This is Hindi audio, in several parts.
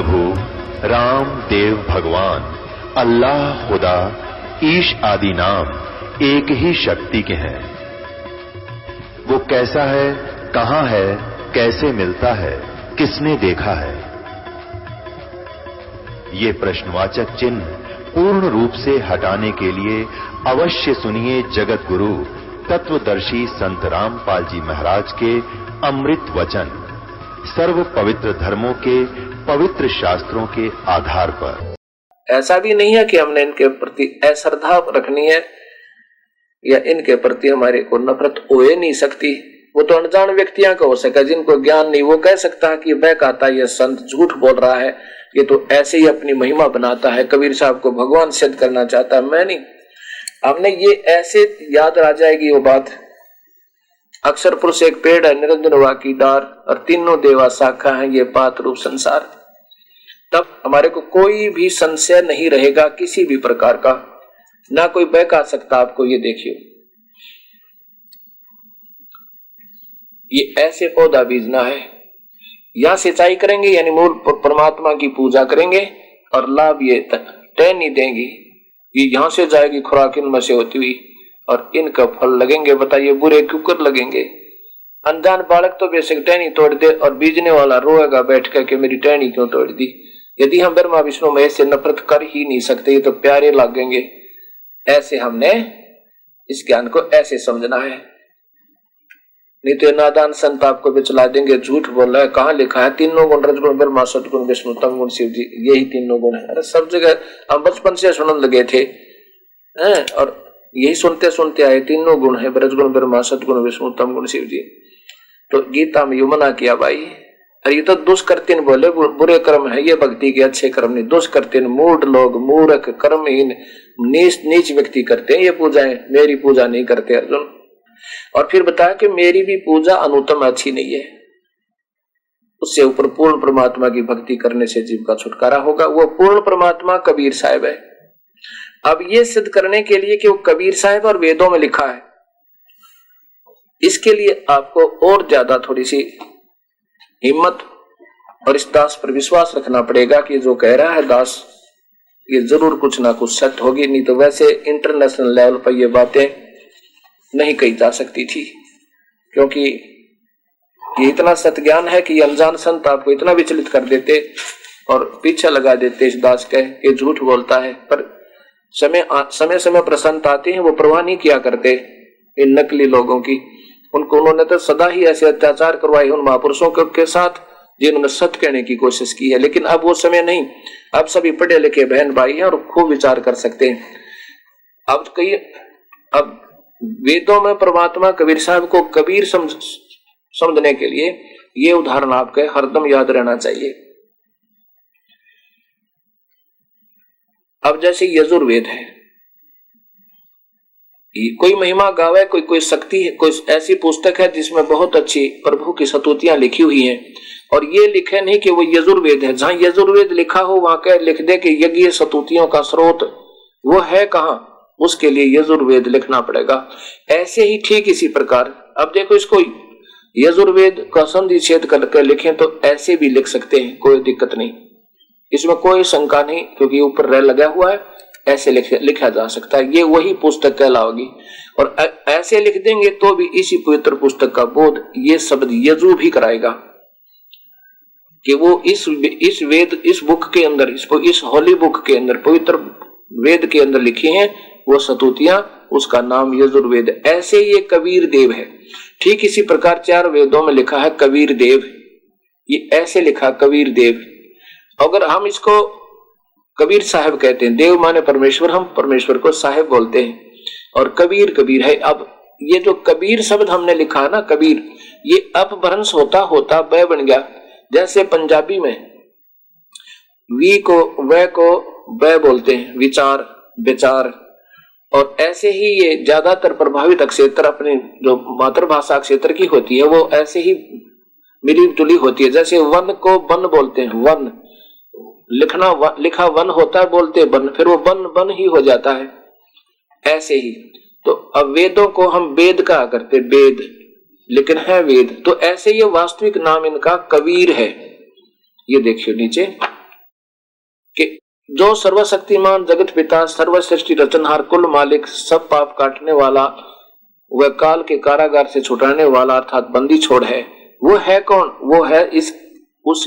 प्रभु राम देव भगवान अल्लाह खुदा ईश आदि नाम एक ही शक्ति के हैं। वो कैसा है, कहां है, कैसे मिलता है, किसने देखा है? ये प्रश्नवाचक चिन्ह पूर्ण रूप से हटाने के लिए अवश्य सुनिए जगत गुरु तत्वदर्शी संत रामपाल जी महाराज के अमृत वचन, सर्व पवित्र धर्मों के पवित्र शास्त्रों के आधार पर। ऐसा भी नहीं है कि हमने इनके प्रति अश्रद्धा रखनी है या इनके प्रति हमारे को नफरत हो ही नहीं सकती। वो तो अनजान व्यक्तियां का हो सके, जिनको ज्ञान नहीं, वो कह सकता है कि वह कहता है ये संत झूठ बोल रहा है, ये तो ऐसे ही अपनी महिमा बनाता है, कबीर साहब को भगवान सिद्ध करना चाहता है। मैं नहीं, हमने ये ऐसे याद आ जाएगी वो बात। अक्षर पुरुष एक पेड़ है, निरंजन हुआ की डार, और तीनों देवा शाखा है, ये पात रूप संसार। तब हमारे को कोई भी संशय नहीं रहेगा किसी भी प्रकार का, ना कोई बहका सकता आपको। ये देखियो, ये ऐसे पौधा बीजना है, या सिंचाई करेंगे यानी मूल परमात्मा की पूजा करेंगे, और लाभ ये टहनी देंगी, ये यहां से जाएगी खुराक इनमें से होती हुई, और इनका फल लगेंगे। बताइए बुरे क्यों कर लगेंगे? अनजान बालक तो बेशक टहनी तोड़ दे, और बीजने वाला रोएगा बैठ कर के मेरी टहनी क्यों तोड़ दी। यदि हम ब्रह्मा विष्णु महेश से नफरत कर ही नहीं सकते, ये तो प्यारे लगेंगे। ऐसे हमने इस ज्ञान को ऐसे समझना है, नहीं तो नादान संत आपको बिचला देंगे, झूठ बोल रहा है। कहाँ लिखा है तीनों गुण, रजगुण ब्रह्मा, सदगुण विष्णु, तम गुण शिव जी, यही तीनों गुण है। अरे सब जगह हम बचपन से सुनने लगे थे और यही सुनते सुनते आए, तीनों गुण है, रजगुण ब्रह्मा, सदगुण विष्णु, तम गुण शिव जी। तो गीता में यू मना किया भाई, अरे ये तो दुष्कृतिन बोले, बुरे कर्म है ये, भक्ति के अच्छे कर्म नहीं। दुष्कृतिन मूढ़ लोग, मूर्ख, कर्महीन, नीच व्यक्ति करते हैं ये पूजाएं, मेरी पूजा नहीं करते अर्जुन। और फिर बताया कि मेरी भी पूजा अनुत्तम अच्छी नहीं है, उससे ऊपर पूर्ण परमात्मा की भक्ति करने से जीव का छुटकारा होगा। वो पूर्ण परमात्मा कबीर साहब है। अब ये सिद्ध करने के लिए कि वो कबीर साहब और वेदों में लिखा है, इसके लिए आपको और ज्यादा थोड़ी सी हिम्मत और इस दास पर विश्वास रखना पड़ेगा कि जो कह रहा है दास, ये जरूर कुछ ना कुछ सत्य होगी, नहीं तो वैसे इंटरनेशनल लेवल पर ये बातें नहीं कही जा सकती थी। क्योंकि ये इतना सत्य ज्ञान है कि अनजान संत आपको इतना विचलित कर देते और पीछे लगा देते इस दास के, ये झूठ बोलता है। पर समय समय पर संत आते हैं, वो परवाह नहीं किया करते इन नकली लोगों की। उनको उन्होंने तो सदा ही ऐसे अत्याचार करवाए उन महापुरुषों के साथ जिन्होंने सत्य कहने की कोशिश की है। लेकिन अब वो समय नहीं, अब सभी पढ़े लिखे बहन भाई हैं और खूब विचार कर सकते हैं। अब वेदों में परमात्मा कबीर साहब को कबीर समझने के लिए ये उदाहरण आपके हरदम याद रहना चाहिए। अब जैसे यजुर्वेद है, कोई महिमा गावे, कोई शक्ति है, कोई ऐसी पुस्तक है जिसमें बहुत अच्छी प्रभु की स्तुतियां लिखी हुई हैं, और ये लिखे नहीं कि वो यजुर्वेद है। जहां यजुर्वेद लिखा हो वहां क्या लिख दे कि यज्ञ स्तुतियों का स्रोत वो है कहां, उसके लिए यजुर्वेद लिखना पड़ेगा। ऐसे ही ठीक इसी प्रकार अब देखो, इसको यजुर्वेद का संधि छेद करके लिखें तो ऐसे भी लिख सकते हैं, कोई दिक्कत नहीं, इसमें कोई शंका नहीं, क्योंकि ऊपर रह लगा हुआ है, ऐसे लिखा जा सकता है। ये वही पुस्तक कहलाओगी। और ऐसे लिख देंगे तो भी इसी पवित्र पुस्तक का बोध ये शब्द यजु भी कराएगा कि वो इस वेद, इस बुक के अंदर, इस होली बुक के अंदर, पवित्र वेद के अंदर लिखी हैं वो स्तुतियां, उसका नाम यजुर्वेद। ऐसे ही ये कबीर देव है, ठीक इसी प्रकार 4 वेदों में लिखा है कबीर देव, ये ऐसे लिखा कबीर देव। अगर हम इसको कबीर साहब कहते हैं, देव माने परमेश्वर, हम परमेश्वर को साहेब बोलते हैं, और कबीर कबीर है। अब ये जो कबीर शब्द हमने लिखा है ना, कबीर, ये अपभ्रंश होता होता ब बन गया। जैसे पंजाबी में वी को व को ब बोलते हैं, विचार, विचार, और ऐसे ही ये ज्यादातर प्रभावित क्षेत्र अपने जो मातृभाषा क्षेत्र की होती है वो ऐसे ही मिली जुली होती है। जैसे वन को वन बोलते हैं, वन लिखा वन होता है, बोलते वन, फिर वो वन ही हो जाता है। ऐसे ही तो अब वेदों को हम वेद कहा करते, वेद, लेकिन है वेद। तो ऐसे ये वास्तविक नाम इनका कबीर है। ये देखियो नीचे, जो सर्वशक्तिमान जगत पिता सर्व सृष्टि रचनहार कुल मालिक सब पाप काटने वाला वह काल के कारागार से छुटाने वाला अर्थात बंदी छोड़ है, वो है कौन? वो है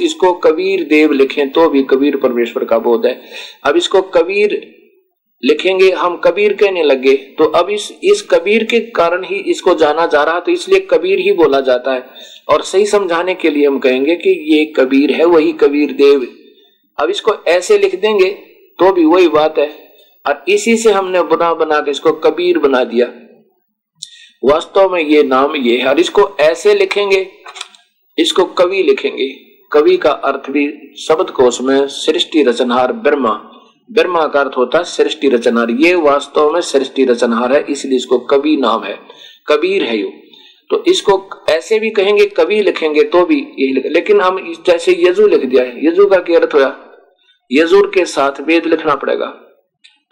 इसको कबीर देव लिखें तो भी कबीर परमेश्वर का बोध है। अब इसको कबीर लिखेंगे, हम कबीर कहने लगे तो अब इस कबीर के कारण ही इसको जाना जा रहा, तो इसलिए कबीर ही बोला जाता है। और सही समझाने के लिए हम कहेंगे कि ये कबीर है, वही कबीर देव। अब इसको ऐसे लिख देंगे तो भी वही बात है, और इसी से हमने बना के इसको कबीर बना दिया। वास्तव में ये नाम ये है। और इसको ऐसे लिखेंगे, इसको कवि लिखेंगे। कवि का अर्थ भी शब्द कोश में सृष्टि रचनहार ब्रह्मा, ब्रह्मा का अर्थ होता है सृष्टि रचनहार। ये वास्तव में सृष्टि रचनहार है, इसलिए इसको कवि नाम है, कबीर है यो। तो इसको ऐसे भी कहेंगे, कवि लिखेंगे तो भी यही लिखेंगे। लेकिन हम जैसे यजु लिख दिया है, यजु का क्या अर्थ हुआ? यजुर के साथ वेद लिखना पड़ेगा।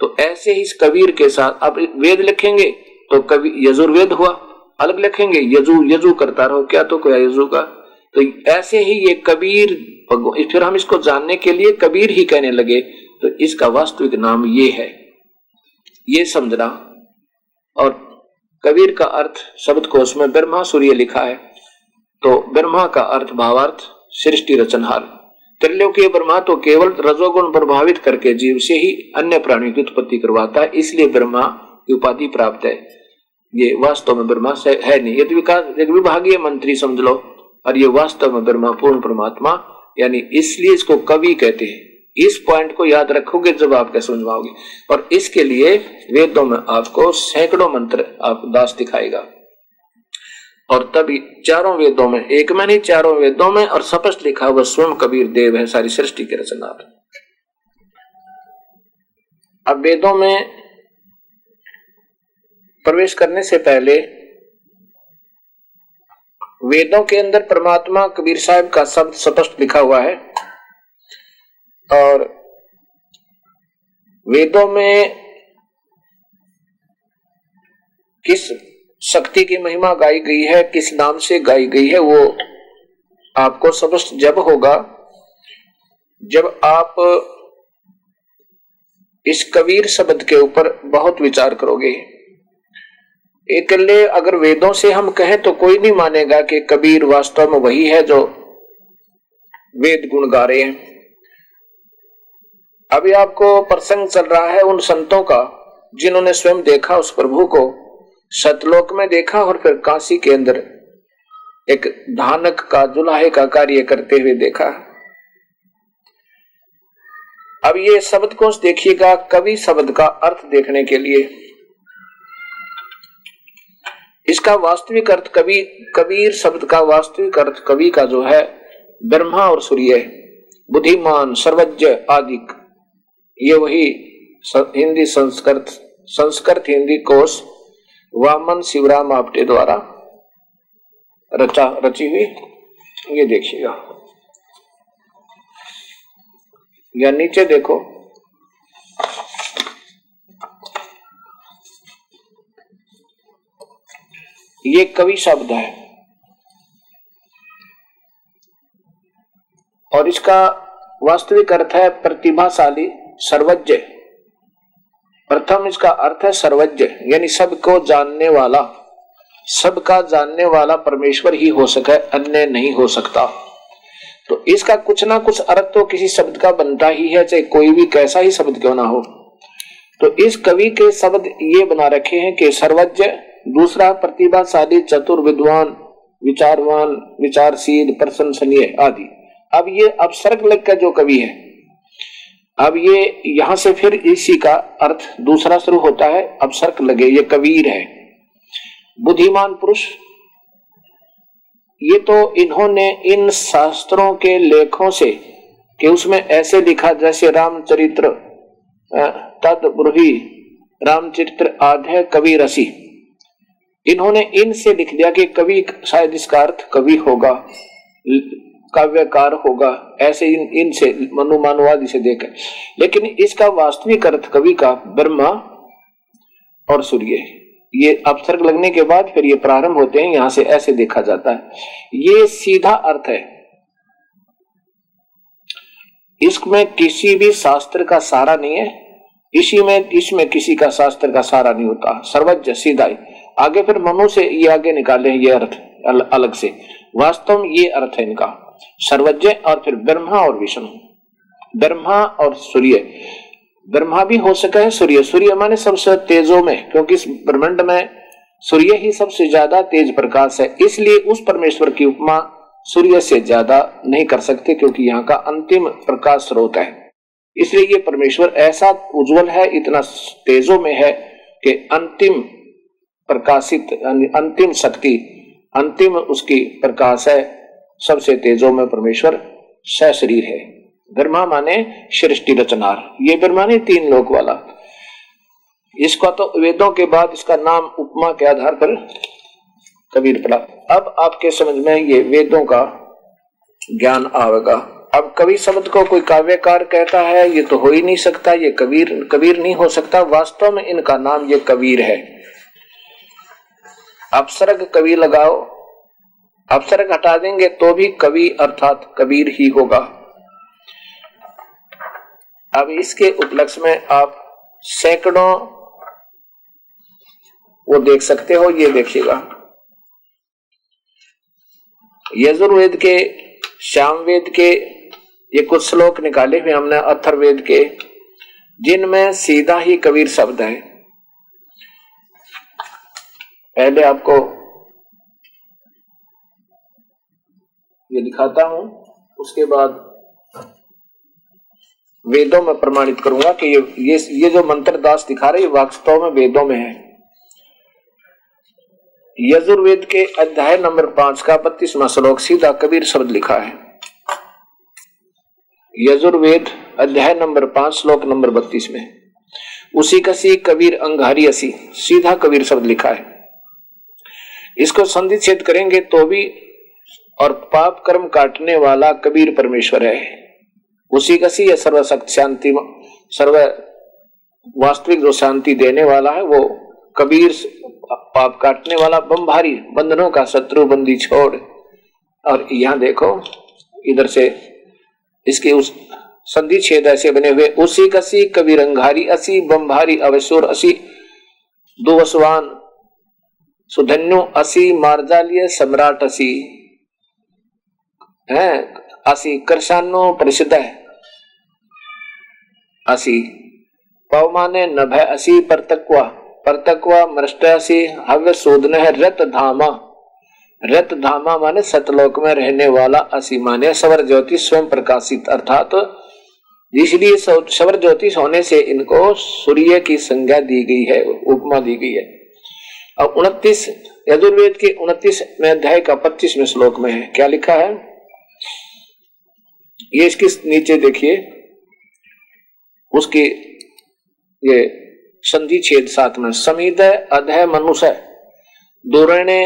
तो ऐसे ही इस कबीर के साथ अब वेद लिखेंगे तो कवि यजुर्वेद हुआ, अलग लिखेंगे यजु करता रहो, क्या तो क्या यजु का। तो ऐसे ही ये कबीर, फिर हम इसको जानने के लिए कबीर ही कहने लगे, तो इसका वास्तविक नाम ये है, ये समझना। और कबीर का अर्थ शब्द कोश में ब्रह्मा सूर्य लिखा है, तो ब्रह्मा का अर्थ भावार्थ सृष्टि रचनहार। त्रिलोकीय ब्रह्मा तो केवल रजोगुण प्रभावित करके जीव से ही अन्य प्राणियों की उत्पत्ति करवाता है, इसलिए ब्रह्मा की उपाधि प्राप्त है। ये वास्तव में ब्रह्मा से है नहीं, यदि एक विभागीय मंत्री समझ लो, और ये वास्तव में ब्रह्मा पूर्ण परमात्मा, यानी इसलिए इसको कवि कहते हैं। इस पॉइंट को याद रखोगे जब आप कैसे समझाओगे। और इसके लिए वेदों में आपको सैकड़ों मंत्र आप दास दिखाएगा, और तभी चारों वेदों में, एक में नहीं चारों वेदों में, और स्पष्ट लिखा हुआ स्वयं कबीर देव है सारी सृष्टि के रचनार। अब वेदों में प्रवेश करने से पहले वेदों के अंदर परमात्मा कबीर साहब का शब्द स्पष्ट लिखा हुआ है, और वेदों में किस शक्ति की महिमा गाई गई है, किस नाम से गाई गई है, वो आपको स्पष्ट जब होगा जब आप इस कबीर शब्द के ऊपर बहुत विचार करोगे। इकल्ले अगर वेदों से हम कहें तो कोई नहीं मानेगा कि कबीर वास्तव में वही है जो वेद गुण गा रहे हैं। अभी आपको प्रसंग चल रहा है उन संतों का जिन्होंने स्वयं देखा उस प्रभु को, सतलोक में देखा और फिर काशी के अंदर एक धानक का जुलाहे का कार्य करते हुए देखा। अब ये शब्द कोश देखिएगा, कवि शब्द का अर्थ देखने के लिए इसका वास्तविक अर्थ कबीर शब्द का वास्तविक अर्थ कवि का जो है ब्रह्मा और सूर्य, बुद्धिमान, सर्वज्ञ आदि, ये वही हिंदी संस्कृत हिंदी कोश वामन शिवराम आपटे द्वारा रची हुई। ये देखिएगा, या नीचे देखो, ये कवि शब्द है और इसका वास्तविक अर्थ है प्रतिभाशाली, सर्वज्ञ। प्रथम इसका अर्थ है सर्वज्ञ, यानी सबको जानने वाला, सबका जानने वाला परमेश्वर ही हो सके, अन्य नहीं हो सकता। तो इसका कुछ ना कुछ अर्थ तो किसी शब्द का बनता ही है, चाहे कोई भी कैसा ही शब्द क्यों ना हो। तो इस कवि के शब्द ये बना रखे हैं कि सर्वज्ञ, दूसरा प्रतिभाशाली, चतुर, विद्वान, विचारवान, विचारशील, प्रशंसनीय आदि। अब ये अपसर्ग लगकर जो कवि है, अब ये यहां से फिर इसी का अर्थ दूसरा शुरू होता है, अपसर्ग लगे, ये कबीर है। बुद्धिमान पुरुष, ये तो इन्होंने इन शास्त्रों के लेखों से कि उसमें ऐसे लिखा जैसे रामचरित्र तद ब्रूहि रामचरित्र आधे कवि रसी, इन्होंने इनसे लिख दिया कि कवि शायद इसका अर्थ कवि होगा, काव्यकार होगा, ऐसे इनसे मनुमानवादी से देखे। लेकिन इसका वास्तविक अर्थ कवि का ब्रह्मा और सूर्य, ये अपसर्ग लगने के बाद फिर ये प्रारंभ होते हैं, यहां से ऐसे देखा जाता है। ये सीधा अर्थ है। इसमें किसी भी शास्त्र का सहारा नहीं है, इसमें किसी का शास्त्र का सहारा नहीं होता, सर्वज्ञ सीधा ही। आगे फिर मनु से ये आगे निकाले ये अर्थ अलग से, वास्तव में ये अर्थ है इनका, सर्वज्ञ और फिर ब्रह्मा और विष्णु, ब्रह्मा और सूर्य। ब्रह्मा भी हो सका है, सूर्य माने सबसे तेजों में, क्योंकि इस ब्रह्मांड में सूर्य ही सबसे ज्यादा तेज प्रकाश है, इसलिए उस परमेश्वर की उपमा सूर्य से ज्यादा नहीं कर सकते, क्योंकि यहाँ का अंतिम प्रकाश स्रोत है। इसलिए ये परमेश्वर ऐसा उज्जवल है, इतना तेजों में है कि अंतिम प्रकाशित, अंतिम शक्ति, अंतिम उसकी प्रकाश है, सबसे तेजों में परमेश्वर सशरीर है। ब्रह्मा माने सृष्टि रचनार, ये ब्रह्मा ने 3 लोक वाला। इसका तो वेदों के बाद इसका नाम उपमा के आधार पर कबीर पड़ा। अब आपके समझ में ये वेदों का ज्ञान आवेगा। अब कवि शब्द को कोई काव्यकार कहता है, ये तो हो ही नहीं सकता, ये कबीर नहीं हो सकता। वास्तव में इनका नाम ये कबीर है। अपसर्ग कवि लगाओ, अपसर्ग हटा देंगे तो भी कवि अर्थात कबीर ही होगा। अब इसके उपलक्ष्य में आप सैकड़ों वो देख सकते हो। ये देखिएगा, यजुर्वेद के, सामवेद के ये कुछ श्लोक निकाले हुए हमने अथर्ववेद के, जिनमें सीधा ही कबीर शब्द है। पहले आपको ये दिखाता हूं, उसके बाद वेदों में प्रमाणित करूंगा कि ये जो मंत्र दास दिखा रहे वास्तव में वेदों में है। यजुर्वेद के अध्याय नंबर 5 का 32वां श्लोक सीधा कबीर शब्द लिखा है। यजुर्वेद अध्याय नंबर 5 श्लोक नंबर 32 में उसी कसी कबीर अंगारी असी, सीधा कबीर शब्द लिखा है। इसको संधि छेद करेंगे तो भी, और पाप कर्म काटने वाला कबीर परमेश्वर है। उसी कसी या सर्वशक्ति शांति, सर्व वास्तविक जो शांति देने वाला है वो कबीर, पाप काटने वाला, बमभारी, बंधनों का शत्रु बंदी छोड़। और यहां देखो इधर से इसके उस संधि छेद ऐसे बने हुए, उसी कसी कबीर अंगारी असी, बमभारी अवसुर असी, दुवसवान सुधन्यु असी, मार्जालीय सम्राट असी है असी, करशानो परिषद असी, पवमाने नभ असी, परतक्वा मृष्ट असी, हव्य शोधन है रत धामा, रत धामा माने सतलोक में रहने वाला, असी माने सवर ज्योति स्वयं प्रकाशित, अर्थात इसलिए सवर ज्योतिष होने से इनको सूर्य की संज्ञा दी गई है, उपमा दी गई है। अब 29 यजुर्वेद के 29वें अध्याय का 25वें श्लोक में है, क्या लिखा है ये इसके नीचे देखिए, उसकी ये संधि छेद 7 में, समीद अधय मनुष्य दूरणे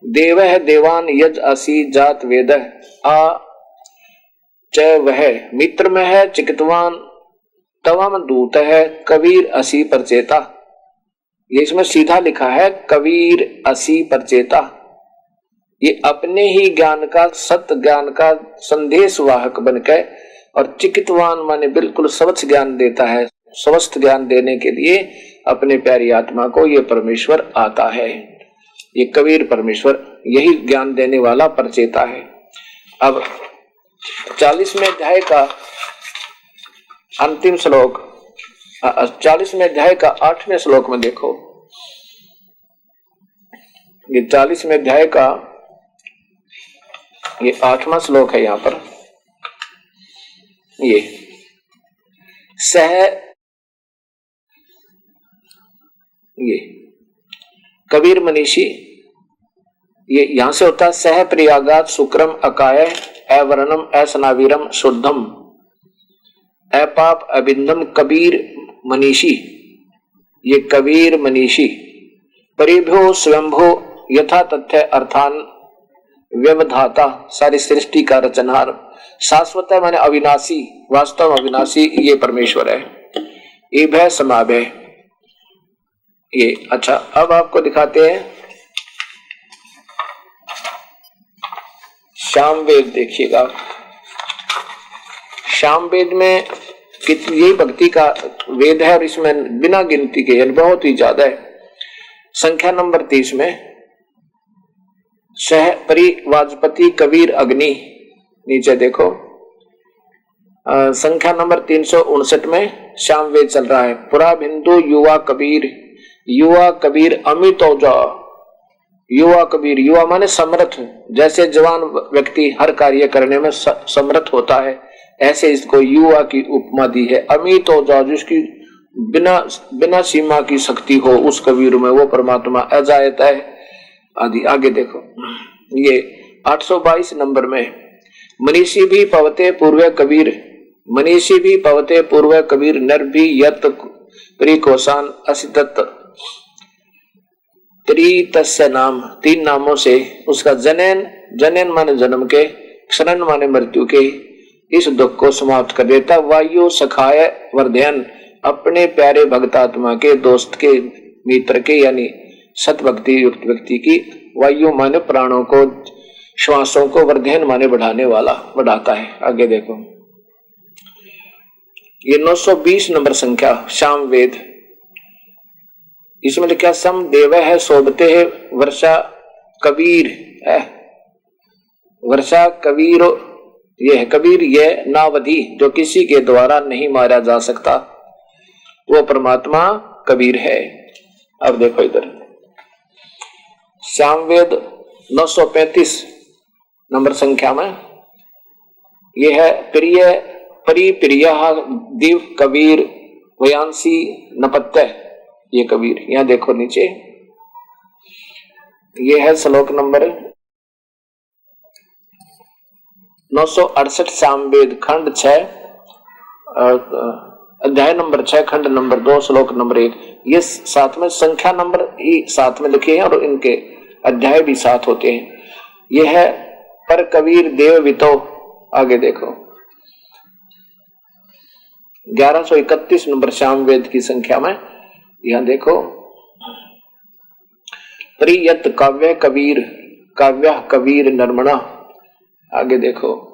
देव देवान यज असी, जात वेद आ च वह मित्र में है, चिकितवान तवम दूत है, कबीर असी परचेता। ये इसमें सीधा लिखा है कबीर असी परचेता। ये अपने ही ज्ञान का, सत्य ज्ञान का संदेश वाहक बनकर, और चिकितवान माने बिल्कुल स्वच्छ ज्ञान देता है, स्वस्थ ज्ञान देने के लिए अपने प्यारी आत्मा को ये परमेश्वर आता है। ये कबीर परमेश्वर यही ज्ञान देने वाला परचेता है। अब 40वें अध्याय का अंतिम श्लोक, 40वें अध्याय का 8वें श्लोक में देखो, ये 40वें अध्याय का ये 8वां श्लोक है। यहां पर ये सह, ये कबीर मनीषी, ये यहां से होता है सह प्रियागात शुक्रम अकाय अवर्णम असनावीरम शुद्धम अपाप अबिंदम, कबीर मनीषी। ये कबीर मनीषी परिभ्यो स्वयंभो यथा तथ्य अर्थान व्यवधाता, सारी सृष्टि का रचनहार, शाश्वत है माने अविनाशी, वास्तव अविनाशी ये परमेश्वर है। ये भय समाभय ये। अच्छा, अब आपको दिखाते हैं सामवेद। देखिएगा श्याम वेद में यही भक्ति का वेद है और इसमें बिना गिनती के बहुत ही ज्यादा है। संख्या नंबर 30 में सह परिवाजपति कबीर अग्नि, नीचे देखो संख्या नंबर 359 में श्याम वेद चल रहा है। पुरा बिंदु युवा कबीर अमितौजा। युवा कबीर, युवा माने समर्थ, जैसे जवान व्यक्ति हर कार्य करने में समर्थ होता है, ऐसे इसको युवा की उपमा दी है। अमितौजा, जिसकी बिना सीमा की शक्ति हो, उस कबीर में वो परमात्मा अजायत है आदि। आगे देखो ये 822 नंबर में मनीषी भी पवते पूर्व कबीर, मनीषी भी पवते पूर्व कबीर, नर भी यत परिकोसान असिदत त्रितस्य नाम, 3 नामों से उसका जनन माने जन्म के, क्षरण माने मृत्यु के, इस दुख को समाप्त कर देता। वायु सखाय वर्धयन, अपने प्यारे भक्तात्मा के, दोस्त के, मित्र के, यानी सत भक्ति युक्त व्यक्ति की, वायु माने प्राणों को, श्वासों को, वर्धयन माने बढ़ाने वाला, बढ़ाता है। आगे देखो ये 920 नंबर संख्या श्याम वेद, इसमें लिखा सम देव है शोभते है वर्षा कबीर है। वर्षा कबीर ये है कबीर, ये नावधि, जो किसी के द्वारा नहीं मारा जा सकता, वो परमात्मा कबीर है। अब देखो इधर श्याम वेद 935 नंबर संख्या में ये है प्रिय परिप्रिय दिव कबीर वयांसी नपत्य, ये कबीर। यहां देखो नीचे ये है श्लोक नंबर 968 श्याम वेद खंड 6 अध्याय नंबर 6 खंड नंबर 2 श्लोक नंबर 1। ये साथ में संख्या नंबर ही साथ में लिखे हैं और इनके अध्याय भी साथ होते हैं। यह है पर कबीर देव वितो। आगे देखो 1131 नंबर श्याम वेद की संख्या में यहां देखो प्रियत काव्य कबीर, काव्य कबीर नर्मणा। आगे देखो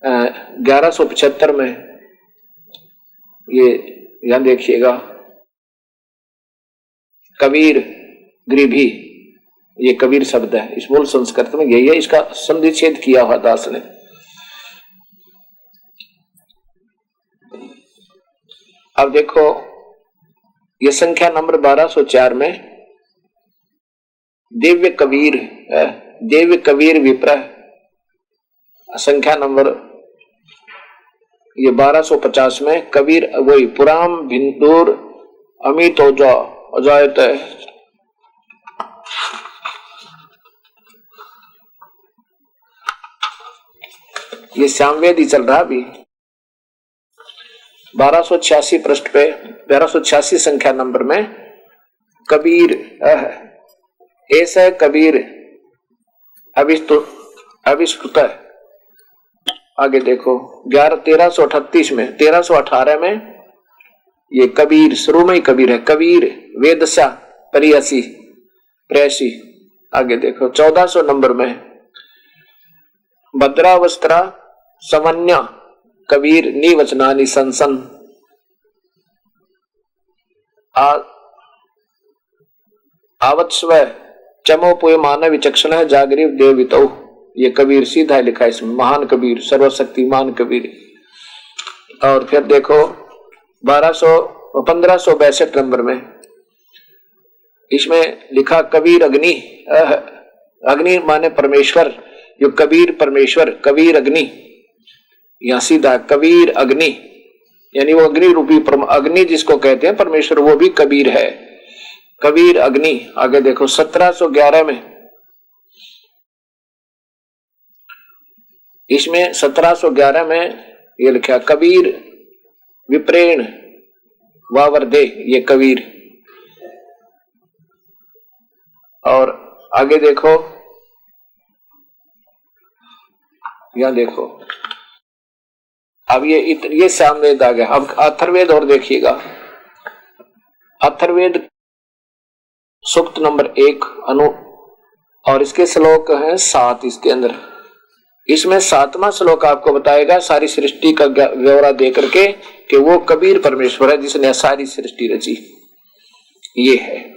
1175 में ये यहां देखिएगा कबीर ग्रीभी, ये कबीर शब्द है, इस मूल संस्कृत में यही है, इसका संधिच्छेद किया हुआ दास ने। अब देखो ये संख्या नंबर 1204 में दिव्य कबीर विप्र, संख्या नंबर ये 1250 में कबीर वही पुराम भिंदूर अमितोजा अजायत है। ये श्यामवेद ही चल रहा अभी। 1286 पृष्ठ पे 1286 संख्या नंबर में कबीर ऐसा कबीर अभिष्टुत है। आगे देखो 1338 में 1318 में ये कबीर शुरू में ही कबीर है, कबीर वेदसा परियसी प्रेसी। आगे देखो 1400 नंबर में भद्रावस्त्रा समन्या कबीर निवचनानि संसन आवत्स्व चमोपुय मानव विचक्षण है जागरीव देवितो। ये कबीर सीधा लिखा है इसमें, महान कबीर सर्वशक्तिमान कबीर। और फिर देखो 1562 नंबर में इसमें लिखा कबीर अग्नि, अग्नि माने परमेश्वर, जो कबीर परमेश्वर, कबीर अग्नि। यहां सीधा कबीर अग्नि यानी वो अग्नि रूपी अग्नि जिसको कहते हैं परमेश्वर, वो भी कबीर है, कबीर अग्नि। आगे देखो 1711 में इसमें 1711 में ये लिखा कबीर विप्रेण वावर्दे, ये कबीर। और आगे देखो यहां देखो अब ये सामवेद आ गया। अब अथर्ववेद और देखिएगा, अथर्ववेद सूक्त नंबर 1 अनु, और इसके श्लोक हैं 7 इसके अंदर। इसमें 7वां श्लोक आपको बताएगा सारी सृष्टि का ब्यौरा दे करके कि वो कबीर परमेश्वर है जिसने सारी सृष्टि रची। ये है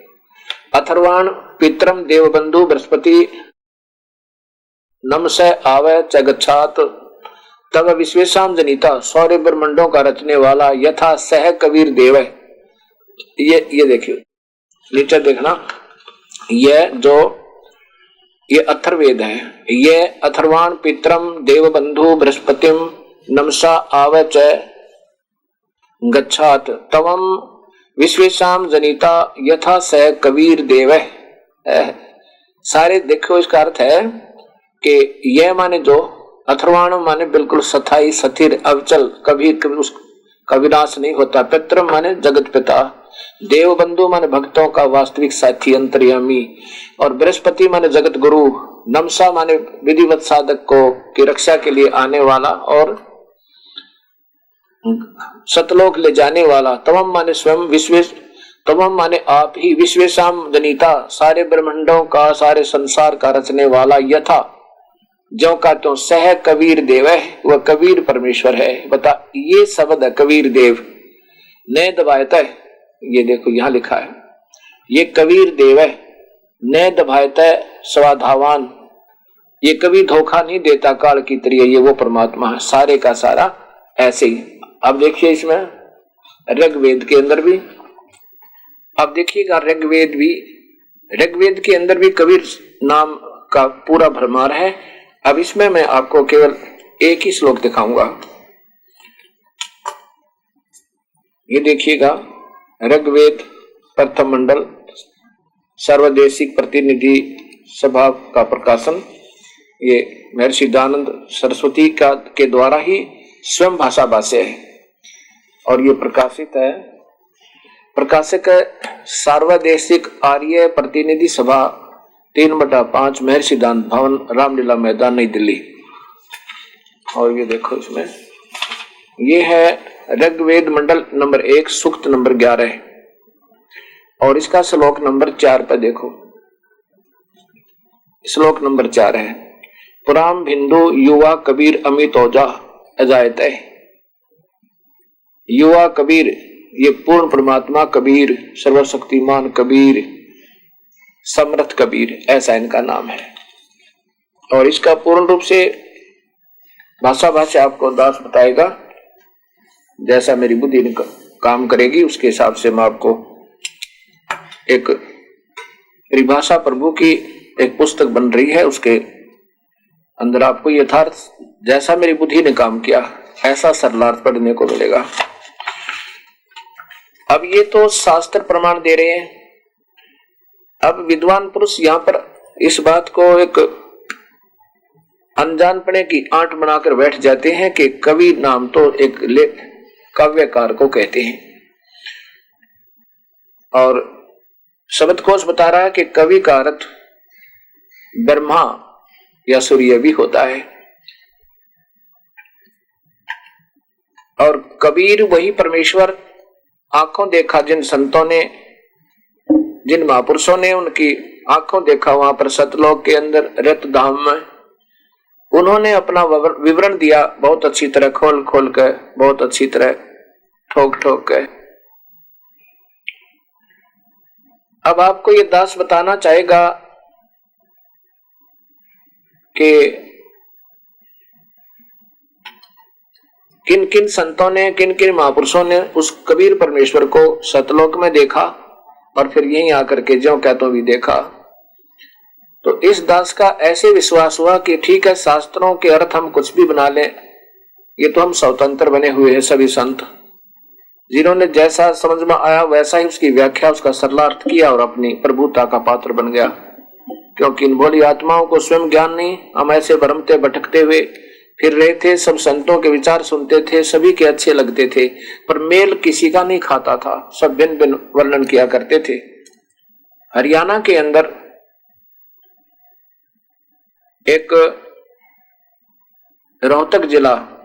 अथर्वाण पितरम देवबंधु बृहस्पति नमसे आवे च गच्छात तब विश्वेशाम जनिता सौर्य ब्रह्मंडों का रचने वाला यथा सह कबीर देव है। ये देखिए नीचे देखना, ये अथर्ववेद है। ये अथर्वाण पितरम देवबंधु बृहस्पतिम नमसा आवे च गच्छात तवम विश्वेशाम जनिता यथा स कबीर देव है। सारे देखो इसका अर्थ है कि यह माने जो अथर्वाण माने बिल्कुल स्थायी स्थिर अविचल, कभी विनाश नहीं होता। पितरम माने जगत पिता, देवबंधु माने भक्तों का वास्तविक साथी अंतर्यामी, और बृहस्पति माने जगत गुरु, नमसा माने विधिवत साधक को की रक्षा के लिए आने वाला और सतलोक ले जाने वाला, तवम माने स्वयं, विश्वेश तवम माने आप ही, विश्वेशाम जनिता सारे ब्रह्मांडों का सारे संसार का रचने वाला, यथा जो का तो सह कबीर देव है, वह कबीर परमेश्वर है। बता ये शब्द है कबीर देव ने दबायता है, ये देखो यहां लिखा है ये कबीर देव है ने दबायता है स्वाधावान, ये कभी धोखा नहीं देता काल की तरह, ये वो परमात्मा है सारे का सारा ऐसे ही। अब देखिए इसमें ऋग्वेद के अंदर भी, अब देखिएगा ऋग्वेद के अंदर भी कबीर नाम का पूरा भरमार है। अब इसमें मैं आपको केवल एक ही श्लोक दिखाऊंगा। ये देखिएगा ऋग्वेद प्रथम मंडल सर्वदेशिक प्रतिनिधि सभा का प्रकाशन, ये महर्षि दयानंद सरस्वती का के द्वारा ही स्वयं भाषा भाष्य है और ये प्रकाशित है। प्रकाशक है सर्वदेशिक आर्य प्रतिनिधि सभा 3/5 महर्षि दयानंद भवन रामलीला मैदान नई दिल्ली। और ये देखो इसमें ये है ऋग्वेद मंडल नंबर 1 सूक्त नंबर 11 और इसका श्लोक नंबर 4 पे देखो। श्लोक नंबर 4 है पुराम बिंदु युवा कबीर अमित ओजा अजायत है। युवा कबीर ये पूर्ण परमात्मा कबीर, सर्वशक्तिमान कबीर, समर्थ कबीर, ऐसा इनका नाम है। और इसका पूर्ण रूप से भाषा आपको दास बताएगा, जैसा मेरी बुद्धि काम करेगी उसके हिसाब से मैं आपको एक परिभाषा प्रभु की एक पुस्तक बन रही है, उसके अंदर आपको यथार्थ जैसा मेरी बुद्धि ने काम किया ऐसा सरलार्थ पढ़ने को मिलेगा। अब ये तो शास्त्र प्रमाण दे रहे हैं। अब विद्वान पुरुष यहाँ पर इस बात को एक अनजानपने की आंट बनाकर बैठ जाते हैं कि कवि नाम तो एक काव्यकार को कहते हैं। और शब्दकोश बता रहा है कि कवि का अर्थ ब्रह्मा या सूर्य भी होता है। और कबीर वही परमेश्वर आंखों देखा जिन संतों ने, जिन महापुरुषों ने उनकी आंखों देखा वहां पर सतलोक के अंदर रत धाम में, उन्होंने अपना विवरण दिया बहुत अच्छी तरह खोल खोल कर, बहुत अच्छी तरह ठोक ठोक कर। अब आपको ये दास बताना चाहेगा कि किन किन संतों ने, किन किन महापुरुषों ने उस कबीर परमेश्वर को सतलोक में देखा और फिर यहीं आकर के ज्यों क्या तो भी देखा। तो इस दास का ऐसे विश्वास हुआ कि ठीक है शास्त्रों के अर्थ हम कुछ भी बना लें, ये तो हम स्वतंत्र बने हुए हैं सभी संत, जिन्होंने जैसा समझ में आया वैसा ही उसकी व्याख्या, उसका सरलार्थ किया और अपनी प्रभुता का पात्र बन गया। क्योंकि इन भोली आत्माओं को स्वयं ज्ञान नहीं, हम ऐसे भ्रमते भटकते हुए फिर रहे थे, सब संतों के विचार सुनते थे, सभी के अच्छे लगते थे, पर मेल किसी का नहीं खाता था, सब भिन्न भिन्न वर्णन किया करते थे। हरियाणा के अंदर एक रोहतक जिला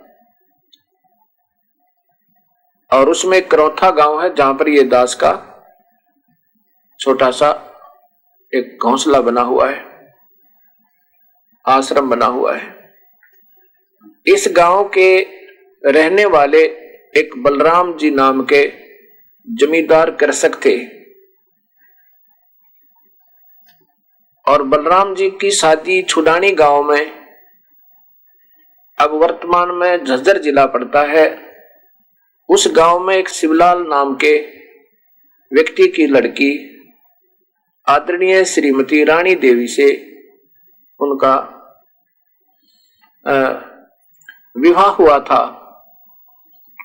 और उसमें करौथा गांव है जहां पर ये दास का छोटा सा एक घोंसला बना हुआ है, आश्रम बना हुआ है। इस गांव के रहने वाले एक बलराम जी नाम के जमींदार कृषक थे और बलराम जी की शादी छुडानी गांव में, अब वर्तमान में झज्जर जिला पड़ता है, उस गांव में एक शिवलाल नाम के व्यक्ति की लड़की आदरणीय श्रीमती रानी देवी से उनका विवाह हुआ था।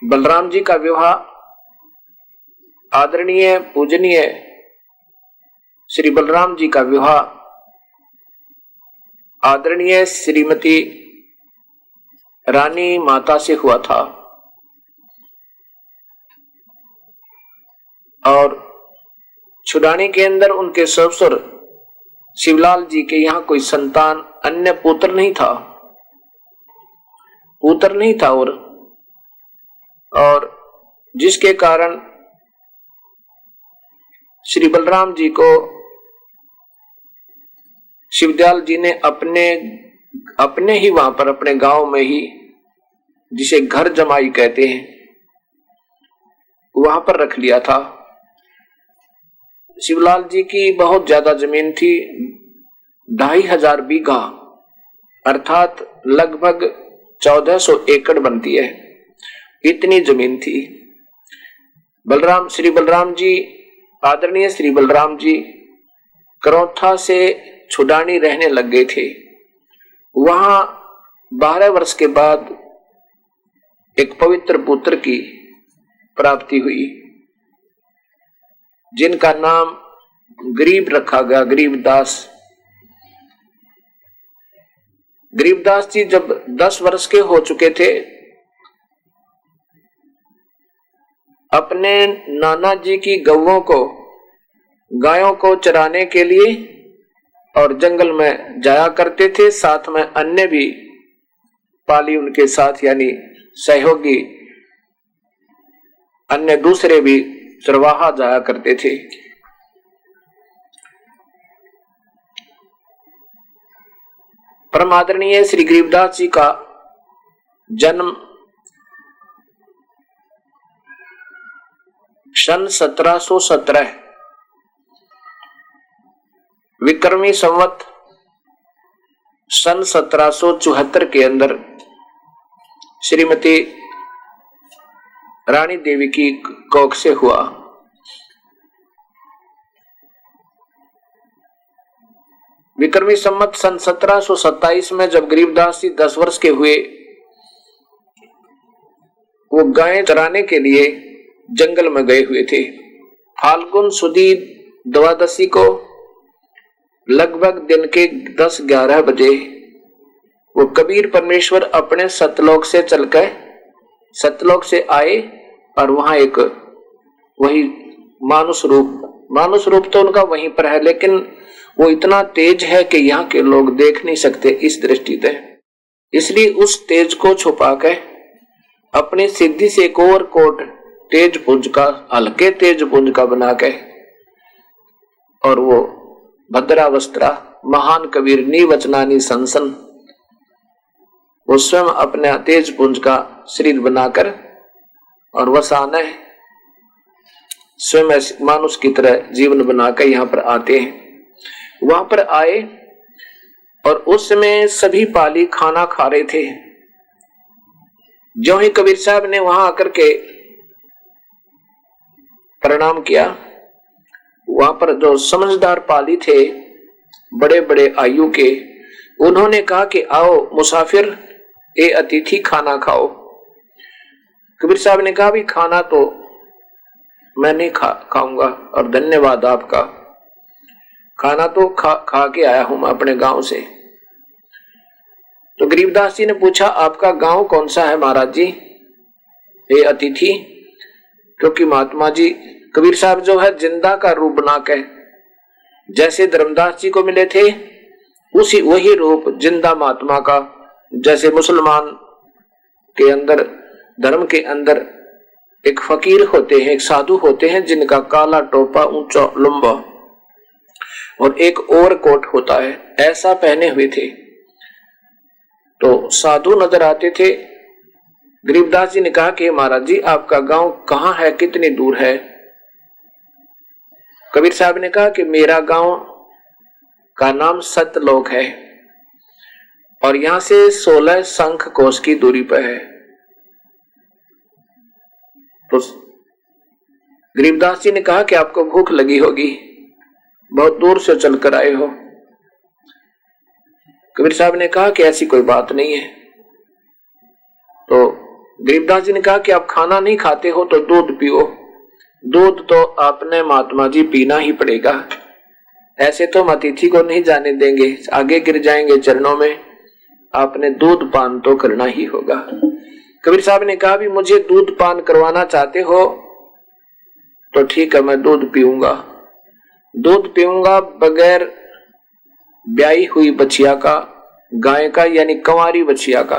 बलराम जी का विवाह आदरणीय पूजनीय श्री बलराम जी का विवाह आदरणीय श्रीमती रानी माता से हुआ था और छुडानी के अंदर उनके ससुर शिवलाल जी के यहाँ कोई संतान अन्य पुत्र नहीं था और जिसके कारण श्री बलराम जी को शिवदयाल जी ने अपने ही वहां पर अपने गांव में ही, जिसे घर जमाई कहते हैं, वहां पर रख लिया था। शिवलाल जी की बहुत ज्यादा जमीन थी, 2500 बीघा अर्थात लगभग 1400 एकड़ बनती है, इतनी जमीन थी। श्री बलराम जी, आदरणीय श्री बलराम जी करौथा से छुडानी रहने लग गए थे। वहां 12 वर्ष के बाद एक पवित्र पुत्र की प्राप्ति हुई, जिनका नाम गरीब रखा गया, गरीबदास। गरीबदास जी जब 10 वर्ष के हो चुके थे, अपने नाना जी की गायों को चराने के लिए और जंगल में जाया करते थे। साथ में अन्य भी पाली उनके साथ, यानी सहयोगी अन्य दूसरे भी चरवाहा जाया करते थे। परम आदरणीय श्री गरीबदास जी का जन्म सन 1717 विक्रमी संवत सन 1774 के अंदर श्रीमती रानी देवी की कोख से हुआ। विक्रमी संवत सन 1727 में जब गरीबदास जी 10 वर्ष के हुए, वो गायें चराने के लिए जंगल में गए हुए थे। फाल्गुन सुदी द्वादशी को लगभग दिन के 10-11 बजे वो कबीर परमेश्वर अपने सतलोक से चलकर सतलोक से आए और वहां एक वही मानुष रूप तो उनका वहीं पर है, लेकिन वो इतना तेज है कि यहाँ के लोग देख नहीं सकते इस दृष्टि से। इसलिए उस तेज को छुपा कर अपनी सिद्धि से एक और कोट तेज पुंज का, हल्के तेज पुंज का बना के, और वो भद्रावस्त्रा महान कबीर नी वचनानी संसन, वो स्वयं अपने तेज पुंज का शरीर बनाकर और वसाना है स्वयं मानुष की तरह जीवन बनाकर यहाँ पर आते हैं। वहां पर आए और उस समय सभी पाली खाना खा रहे थे। जो ही कबीर साहब ने वहां आकर के प्रणाम किया, वहां पर जो समझदार पाली थे बड़े बड़े आयु के, उन्होंने कहा कि आओ मुसाफिर, ए अतिथि, खाना खाओ। कबीर साहब ने कहा भी खाना तो मैं नहीं खाऊंगा और धन्यवाद आपका, खाना तो खा के आया हूं मैं अपने गांव से। तो गरीबदास जी ने पूछा आपका गांव कौन सा है महाराज जी, ए अतिथि? क्योंकि महात्मा जी कबीर साहब जो है जिंदा का रूप बना के जैसे धर्मदास जी को मिले थे, उसी वही रूप जिंदा महात्मा का, जैसे मुसलमान के अंदर धर्म के अंदर एक फकीर होते हैं, एक साधु होते हैं जिनका काला टोपा ऊंचा लंबा और एक और कोट होता है, ऐसा पहने हुए थे। तो साधु नजर आते थे। गरीबदास जी ने कहा कि महाराज जी आपका गांव कहाँ है, कितनी दूर है? कबीर साहब ने कहा कि मेरा गांव का नाम सतलोक है और यहां से 16 शंख कोस की दूरी पर है। तो गरीबदास जी ने कहा कि आपको भूख लगी होगी, बहुत दूर से चलकर आए हो। कबीर साहब ने कहा कि ऐसी कोई बात नहीं है। तो गरीबदास जी ने कहा कि आप खाना नहीं खाते हो तो दूध पियो। दूध तो आपने महात्मा जी पीना ही पड़ेगा, ऐसे तो हम अतिथि को नहीं जाने देंगे, आगे गिर जाएंगे चरणों में। आपने दूध पान तो करना ही होगा। कबीर साहब ने कहा भी मुझे दूध पान करवाना चाहते हो तो ठीक है, मैं दूध पीऊंगा। दूध पीऊंगा बगैर ब्याई हुई बछिया का, गाय का, यानी कंवारी बछिया का।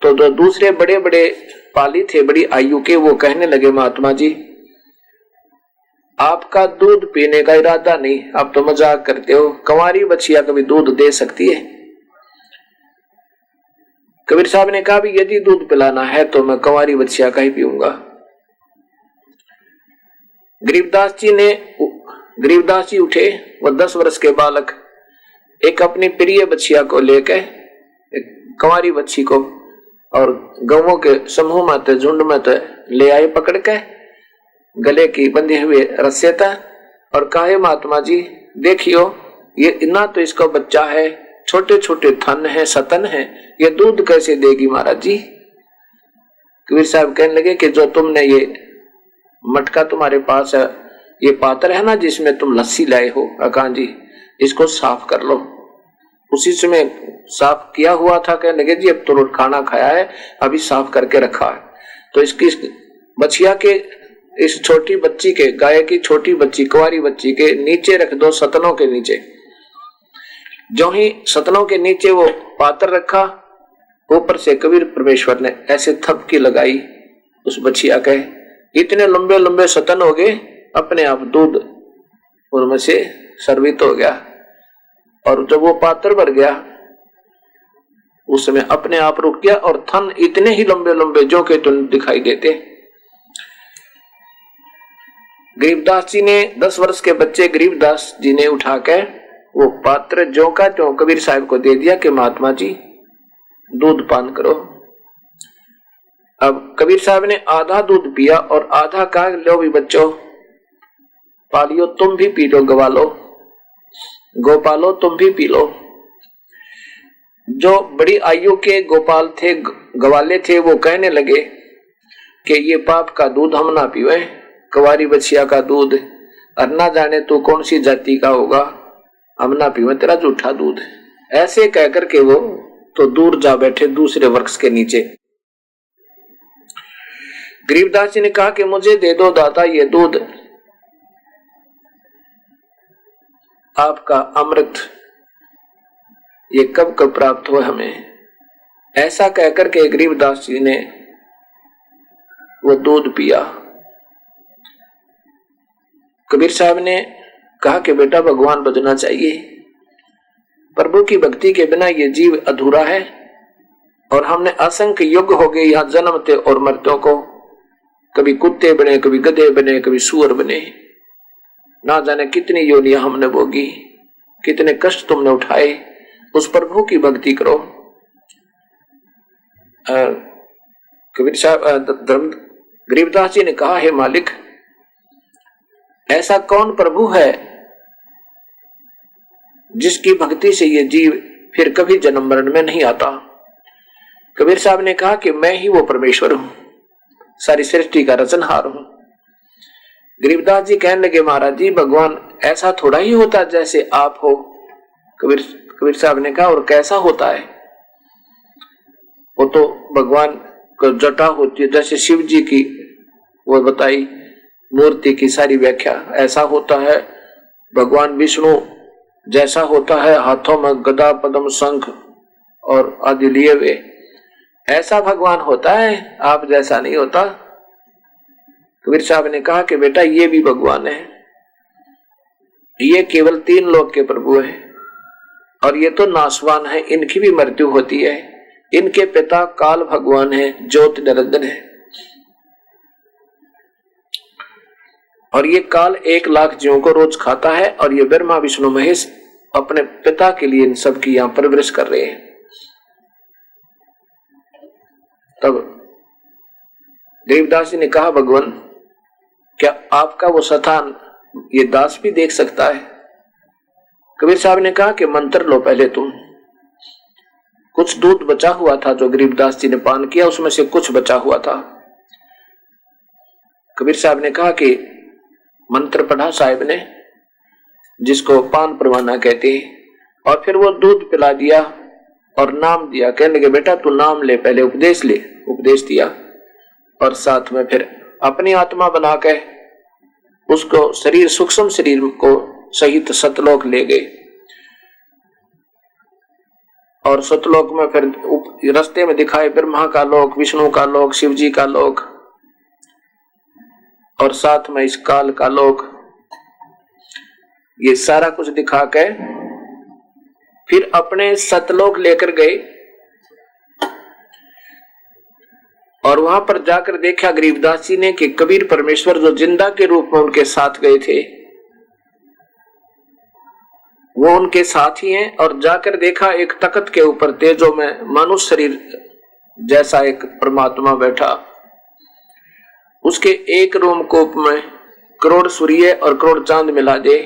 तो जो दूसरे बड़े बड़े पाली थे बड़ी आयु के, वो कहने लगे महात्मा जी आपका दूध पीने का इरादा नहीं, आप तो मजाक करते हो, कंवारी बछिया कभी दूध दे सकती है? कबीर साहब ने कहा भी यदि दूध पिलाना है तो मैं कंवारी बछिया का ही पीऊंगा। गरीबदास जी उठे, वो 10 वर्ष के बालक एक अपनी प्रिय बछिया को लेकर, कंवारी बच्ची को, और गौवों के समूह में झुंड में ले आए पकड़ के, गले की बंधे हुए रस्से था, और कहा महात्मा जी देखियो ये इतना तो इसका बच्चा है, छोटे छोटे थन है, सतन है, ये दूध कैसे देगी महाराज जी? कबीर साहब कहने लगे कि जो तुमने ये मटका तुम्हारे पास है, ये पात्र है ना जिसमें तुम लस्सी लाए हो अकान जी, इसको साफ कर लो। उसी समय साफ किया हुआ था। कहने लगे जी अब तो खाना खाया है, अभी साफ करके रखा है, तो इसकी बछिया के, इस छोटी बच्ची के, गाय की छोटी बच्ची, कुंवारी बच्ची के नीचे रख दो, सतनों के नीचे। जो ही सतनों के नीचे वो पात्र रखा, ऊपर से कबीर परमेश्वर ने ऐसे थपकी लगाई उस बछिया के, इतने लंबे लंबे सतन हो गए, अपने आप दूध उनमें से सर्वित हो गया। और जब वो पात्र भर गया उस समय अपने आप रुक गया, और थन इतने ही लंबे लंबे जो के तुम दिखाई देते। गरीबदास जी ने, 10 वर्ष के बच्चे गरीबदास जी ने उठाकर वो पात्र जो का त्यों कबीर साहब को दे दिया कि महात्मा जी दूध पान करो। अब कबीर साहब ने आधा दूध पिया और आधा कहा लो भी बच्चों पालियो, तुम भी पी लो, गवालो गोपालो तुम भी पी लो। जो बड़ी आयु के गोपाल थे, गवाले थे, वो कहने लगे कि ये पाप का दूध हम ना पीवे, कुंवारी बछिया का दूध, और ना जाने तू कौन सी जाति का होगा, हम ना पीवे तेरा जूठा दूध। ऐसे कहकर के वो तो दूर जा बैठे दूसरे वृक्ष के नीचे। गरीबदास जी ने कहा कि मुझे दे दो दाता ये दूध, आपका अमृत, ये कब कब प्राप्त हो हमें। ऐसा कहकर के गरीबदास जी ने वो दूध पिया। कबीर साहब ने कहा कि बेटा भगवान बजना चाहिए, प्रभु की भक्ति के बिना ये जीव अधूरा है, और हमने असंख्य युग हो गए यहाँ जन्मते और मरते को, कभी कुत्ते बने, कभी गधे बने, कभी सुअर बने, ना जाने कितनी योनियां हमने भोगी, कितने कष्ट तुमने उठाए। उस प्रभु की भक्ति करो। कबीर साहब गरीबदास जी ने कहा हे मालिक ऐसा कौन प्रभु है जिसकी भक्ति से ये जीव फिर कभी जन्म मरण में नहीं आता। कबीर साहब ने कहा कि मैं ही वो परमेश्वर हूं, सारी सृष्टि का रचनहार हूं। गरीबदास जी कहने लगे महाराज जी भगवान ऐसा थोड़ा ही होता जैसे आप हो। कबीर साहब ने कहा और कैसा होता है? वो तो भगवान को जटा होती है, जैसे शिव जी की वो बताई मूर्ति की सारी व्याख्या, ऐसा होता है। भगवान विष्णु जैसा होता है, हाथों में गदा पद्म शंख और आदि लिए हुए, ऐसा भगवान होता है, आप जैसा नहीं होता। कबीर साहब ने कहा कि बेटा ये भी भगवान है, ये केवल 3 लोक के प्रभु है, और ये तो नासवान है, इनकी भी मृत्यु होती है। इनके पिता काल भगवान है, ज्योत निरंजन है, और ये काल 1 लाख जीवों को रोज खाता है। और ये ब्रह्मा विष्णु महेश अपने पिता के लिए इन सब की यहां परवरिश कर रहे हैं। तब देवदास जी ने कहा, भगवान क्या आपका वो शतान ये दास भी देख सकता है? कबीर साहब ने कहा कि मंत्र लो पहले तुम। कुछ दूध बचा हुआ था जो गरीबदास जी ने पान किया, उसमें से कुछ बचा हुआ था। कबीर साहब ने कहा कि मंत्र पढ़ा साहिब ने, जिसको पान परवाना कहते हैं, और फिर वो दूध पिला दिया और नाम दिया। कहने लगे बेटा तू नाम ले, पहले उपदेश ले। उपदेश दिया और साथ में फिर अपनी आत्मा बना के उसको शरीर, सूक्ष्म शरीर को सहित सतलोक ले गए। और सतलोक में फिर रास्ते में दिखाए ब्रह्मा का लोक, विष्णु का लोक, शिव जी का लोक, और साथ में इस काल का लोक। ये सारा कुछ दिखा के फिर अपने सतलोक लेकर गए। और वहां पर जाकर देखा गरीबदास जी ने कि कबीर परमेश्वर जो जिंदा के रूप में उनके साथ गए थे वो उनके साथ ही हैं। और जाकर देखा एक तख्त के ऊपर तेजो में मनुष्य शरीर जैसा एक परमात्मा बैठा। उसके एक रोमकूप में करोड़ सूर्य और करोड़ चांद मिला दे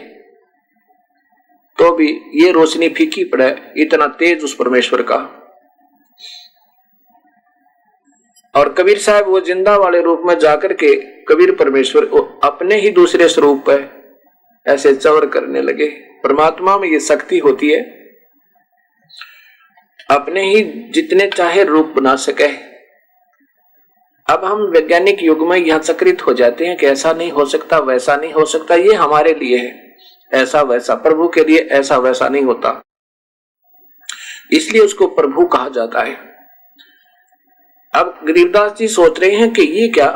तो भी ये रोशनी फीकी पड़े, इतना तेज उस परमेश्वर का। और कबीर साहब वो जिंदा वाले रूप में जाकर के कबीर परमेश्वर अपने ही दूसरे स्वरूप पर ऐसे चवर करने लगे। परमात्मा में ये शक्ति होती है, अपने ही जितने चाहे रूप बना सके। अब हम वैज्ञानिक युग में यहां चक्रित हो जाते हैं कि ऐसा नहीं हो सकता, वैसा नहीं हो सकता, ये हमारे लिए है ऐसा वैसा, प्रभु के लिए ऐसा वैसा नहीं होता, इसलिए उसको प्रभु कहा जाता है। अब गरीबदास जी सोच रहे हैं कि ये क्या,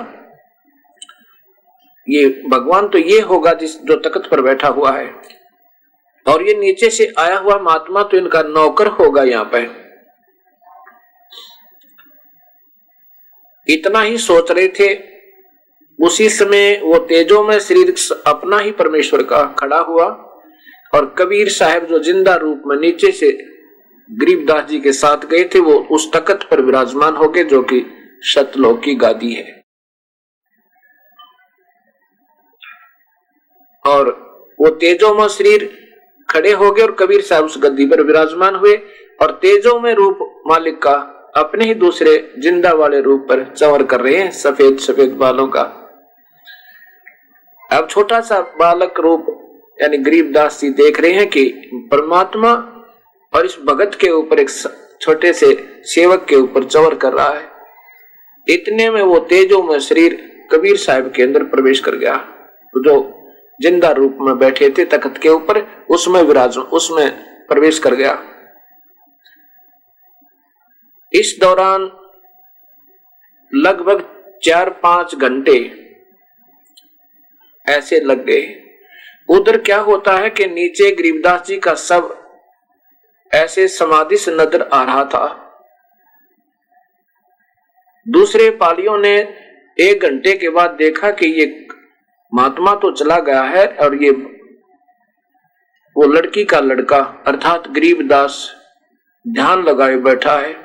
ये भगवान तो ये होगा जिस जो तख्त पर बैठा हुआ है, और ये नीचे से आया हुआ महात्मा तो इनका नौकर होगा यहाँ पे। इतना ही सोच रहे थे, उसी समय वो तेजो में शरीर अपना ही परमेश्वर का खड़ा हुआ। और कबीर साहब जो जिंदा रूप में नीचे से गरीबदास जी के साथ गए थे वो उस तख्त पर विराजमान हो गए जो कि सतलोक की गादी है। और वो तेजो में शरीर खड़े हो गए और कबीर साहब उस गद्दी पर विराजमान हुए। और तेजो में रूप मालिक का अपने ही दूसरे जिंदा वाले रूप पर चंवर कर रहे हैं, सफेद सफेद बालों का। अब छोटा सा बालक रूप यानी गरीबदास जी देख रहे हैं कि परमात्मा और इस भगत के ऊपर एक छोटे से सेवक के ऊपर चंवर कर रहा है। इतने में वो तेजो में शरीर कबीर साहब के अंदर प्रवेश कर गया, जो जिंदा रूप में बैठे थे तख्त के ऊपर, उसमें प्रवेश कर गया। इस दौरान लगभग 4-5 घंटे ऐसे लग गए। उधर क्या होता है कि नीचे गरीबदास जी का शव ऐसे समाधि से नजर आ रहा था। दूसरे पालियों ने 1 घंटे के बाद देखा कि ये महात्मा तो चला गया है और ये वो लड़की का लड़का अर्थात गरीबदास ध्यान लगाए बैठा है।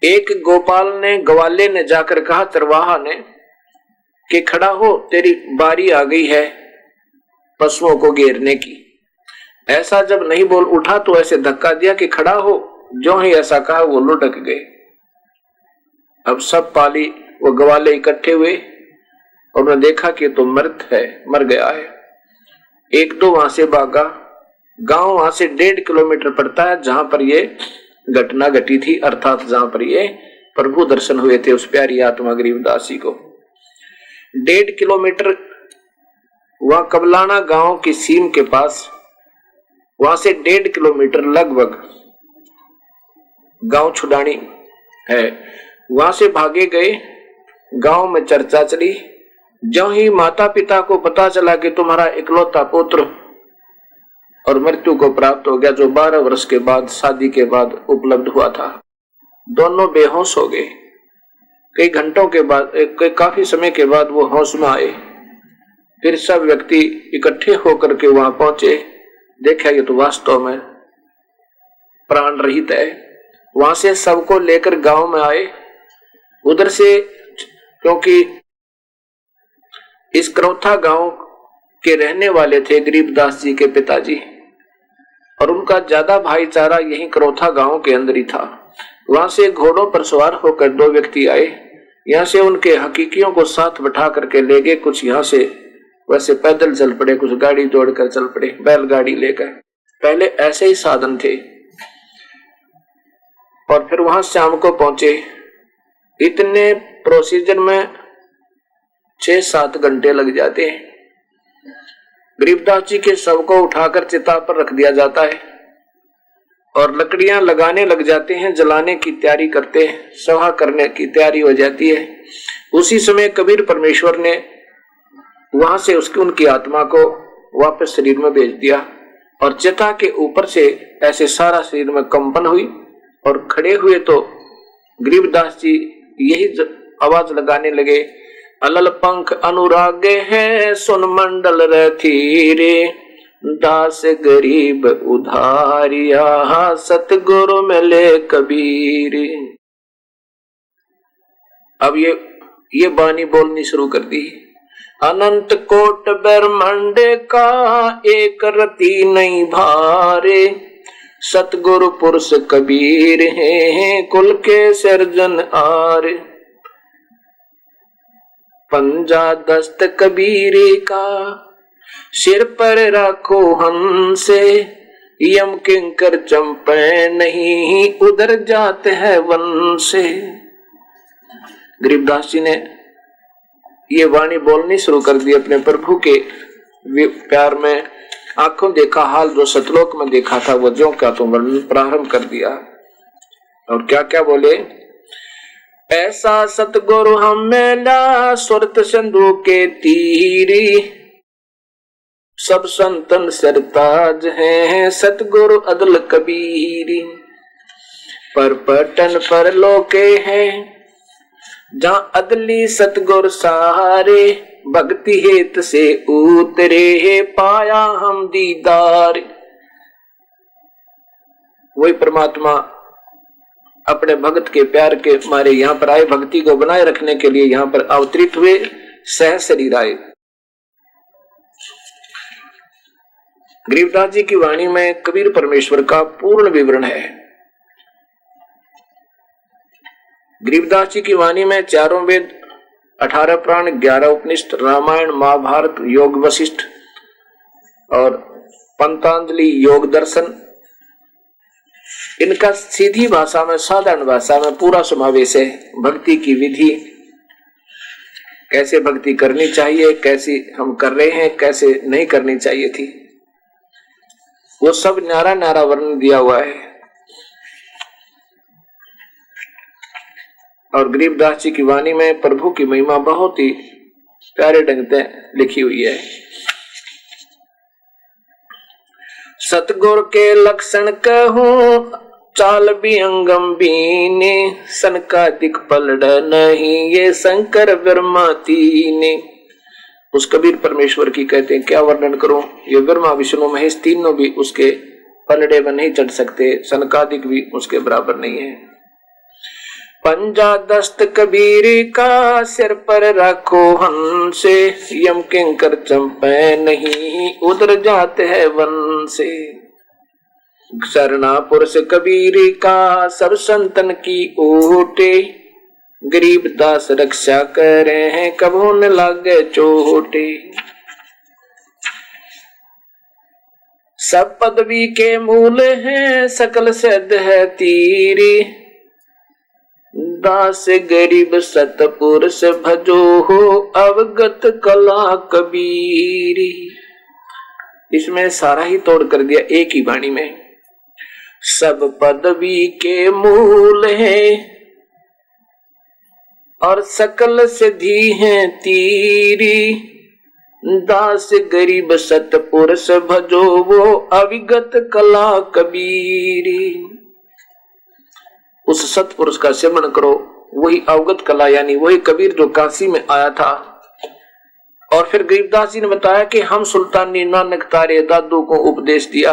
एक गोपाल ने, ग्वाले ने जाकर कहा चरवाहा ने कि खड़ा हो, तेरी बारी आ गई है पशुओं को घेरने की। ऐसा जब नहीं बोल उठा तो ऐसे धक्का दिया कि खड़ा हो। जो ही ऐसा कहा वो लुढ़क गए। अब सब पाली वो ग्वाले इकट्ठे हुए और उन्होंने देखा कि तो मृत है, मर गया है। 1-2 वहां से भागा। गांव वहां से 1.5 किलोमीटर पड़ता है जहां पर ये घटना घटी थी, अर्थात जहां पर ये प्रभु दर्शन हुए थे उस प्यारी आत्मा गरीबदास जी को। 1.5 किलोमीटर वहां कबलाना गांव की सीम के पास, वहां से 1.5 किलोमीटर लगभग गांव छुडानी है। वहां से भागे गए। गांव में चर्चा चली। जो ही माता पिता को पता चला कि तुम्हारा इकलौता पुत्र और मृत्यु को प्राप्त हो गया, जो 12 वर्ष के बाद शादी के बाद उपलब्ध हुआ था। दोनों बेहोश हो गए। कई घंटों के बाद, काफी समय के बाद वो होश में आए। फिर सब व्यक्ति इकट्ठे होकर के वहां पहुंचे, देखा ये तो वास्तव में प्राण रहित है। वहां से सबको लेकर गांव में आए। उधर से, क्योंकि इस करौथा गांव के रहने वाले थे गरीबदास जी के पिताजी, और उनका ज्यादा भाईचारा यही करौथा गांव के अंदर ही था। वहां से घोड़ों पर सवार होकर 2 व्यक्ति आए। यहाँ से उनके हकीकियों को साथ बैठा करके ले गए। कुछ यहाँ से वैसे पैदल चल पड़े, कुछ गाड़ी दौड़कर चल पड़े, बैलगाड़ी लेकर। पहले ऐसे ही साधन थे। और फिर वहां शाम को पहुंचे। इतने प्रोसीजर में 6-7 घंटे लग जाते हैं। गरीबदास जी के शव को उठाकर चिता पर रख दिया जाता है और लकड़ियां लगाने लग जाते हैं, जलाने की तैयारी करते हैं, सभा करने की तैयारी हो जाती है। उसी समय कबीर परमेश्वर ने वहां से उनकी आत्मा को वापस शरीर में भेज दिया और चिता के ऊपर से ऐसे सारा शरीर में कंपन हुई और खड़े हुए तो गरीबदास जी यही आवाज लगाने लगे, अलल पंख अनुरागे हैं सुन मंडल रथीरे, दास गरीब उधारिया सतगुरु मिले कबीर। अब ये बानी बोलनी शुरू कर दी। अनंत कोट ब्रह्मांड का एक रति नहीं भारे, सतगुरु पुरुष कबीर हैं कुल के सिरजन आर। पंजा दस्त कबीर का सिर पर रखो हंसे, यम किंकर चंपे नहीं उधर जाते हैं वन से। गरीबदास जी ने ये वाणी बोलनी शुरू कर दी। अपने प्रभु के प्यार में आंखों देखा हाल जो सतलोक में देखा था वो ज्यों का तो वर्णन प्रारंभ कर दिया। और क्या क्या बोले, ऐसा सतगुरु हम मेला सुरत सिंधु के तीरी, सब संतन सरताज हैं सतगुरु अदल कबीरी। पर पटन पर लोके हैं जहाँ अदली सतगुर सहारे, भक्ति हेत से उतरे पाया हम दीदार। वही परमात्मा अपने भक्त के प्यार के मारे यहाँ पर आए, भक्ति को बनाए रखने के लिए यहाँ पर अवतरित हुए, सह शरीर आए। गरीबदास जी की वाणी में कबीर परमेश्वर का पूर्ण विवरण है। गरीबदास जी की वाणी में 4 वेद, 18 प्राण, 11 उपनिषद, रामायण, महाभारत, योग वशिष्ठ और पंतांजलि योग दर्शन, इनका सीधी भाषा में, साधारण भाषा में पूरा समावेश है। भक्ति की विधि, कैसे भक्ति करनी चाहिए, कैसी हम कर रहे हैं, कैसे नहीं करनी चाहिए थी, वो सब न्यारा न्यारा वर्णन दिया हुआ है। और गरीबदास जी की वाणी में प्रभु की महिमा बहुत ही प्यारे ढंग से लिखी हुई है। सतगुर के लक्षण कहूं चाल भी अंगम बीने, सन का दिख पलड़ नहीं ये शंकर ब्रह्मा तीने। उस कबीर परमेश्वर की कहते हैं क्या वर्णन करूं, ये ब्रह्मा विष्णु महेश तीनों भी उसके पलड़े में नहीं चढ़ सकते, सनकादिक भी उसके बराबर नहीं है। पंजा दस्त कबीर का सिर पर रखो हंसे, यम किंकर चंपे नहीं उधर जाते हैं वन से। शरणा पुरुष कबीर का सब संतन की ओटे, गरीब दास रक्षा करे हैं कबो न लागे चोटे। सब पदवी के मूल हैं सकल सिद्ध है तीरी, दास गरीब सतपुरुष भजो हो अवगत कला कबीरी। इसमें सारा ही तोड़ कर दिया एक ही वाणी में। सब पदवी के मूल हैं और सकल सिद्धि हैं तीरी, दास गरीब सतपुरुष भजो वो अविगत कला कबीरी। उस सतपुरुष का सेवन करो, वही अवगत कला यानी वही कबीर जो काशी में आया था। और फिर गरीबदास जी ने बताया कि हम सुल्तानी नानक तारे दादू को उपदेश दिया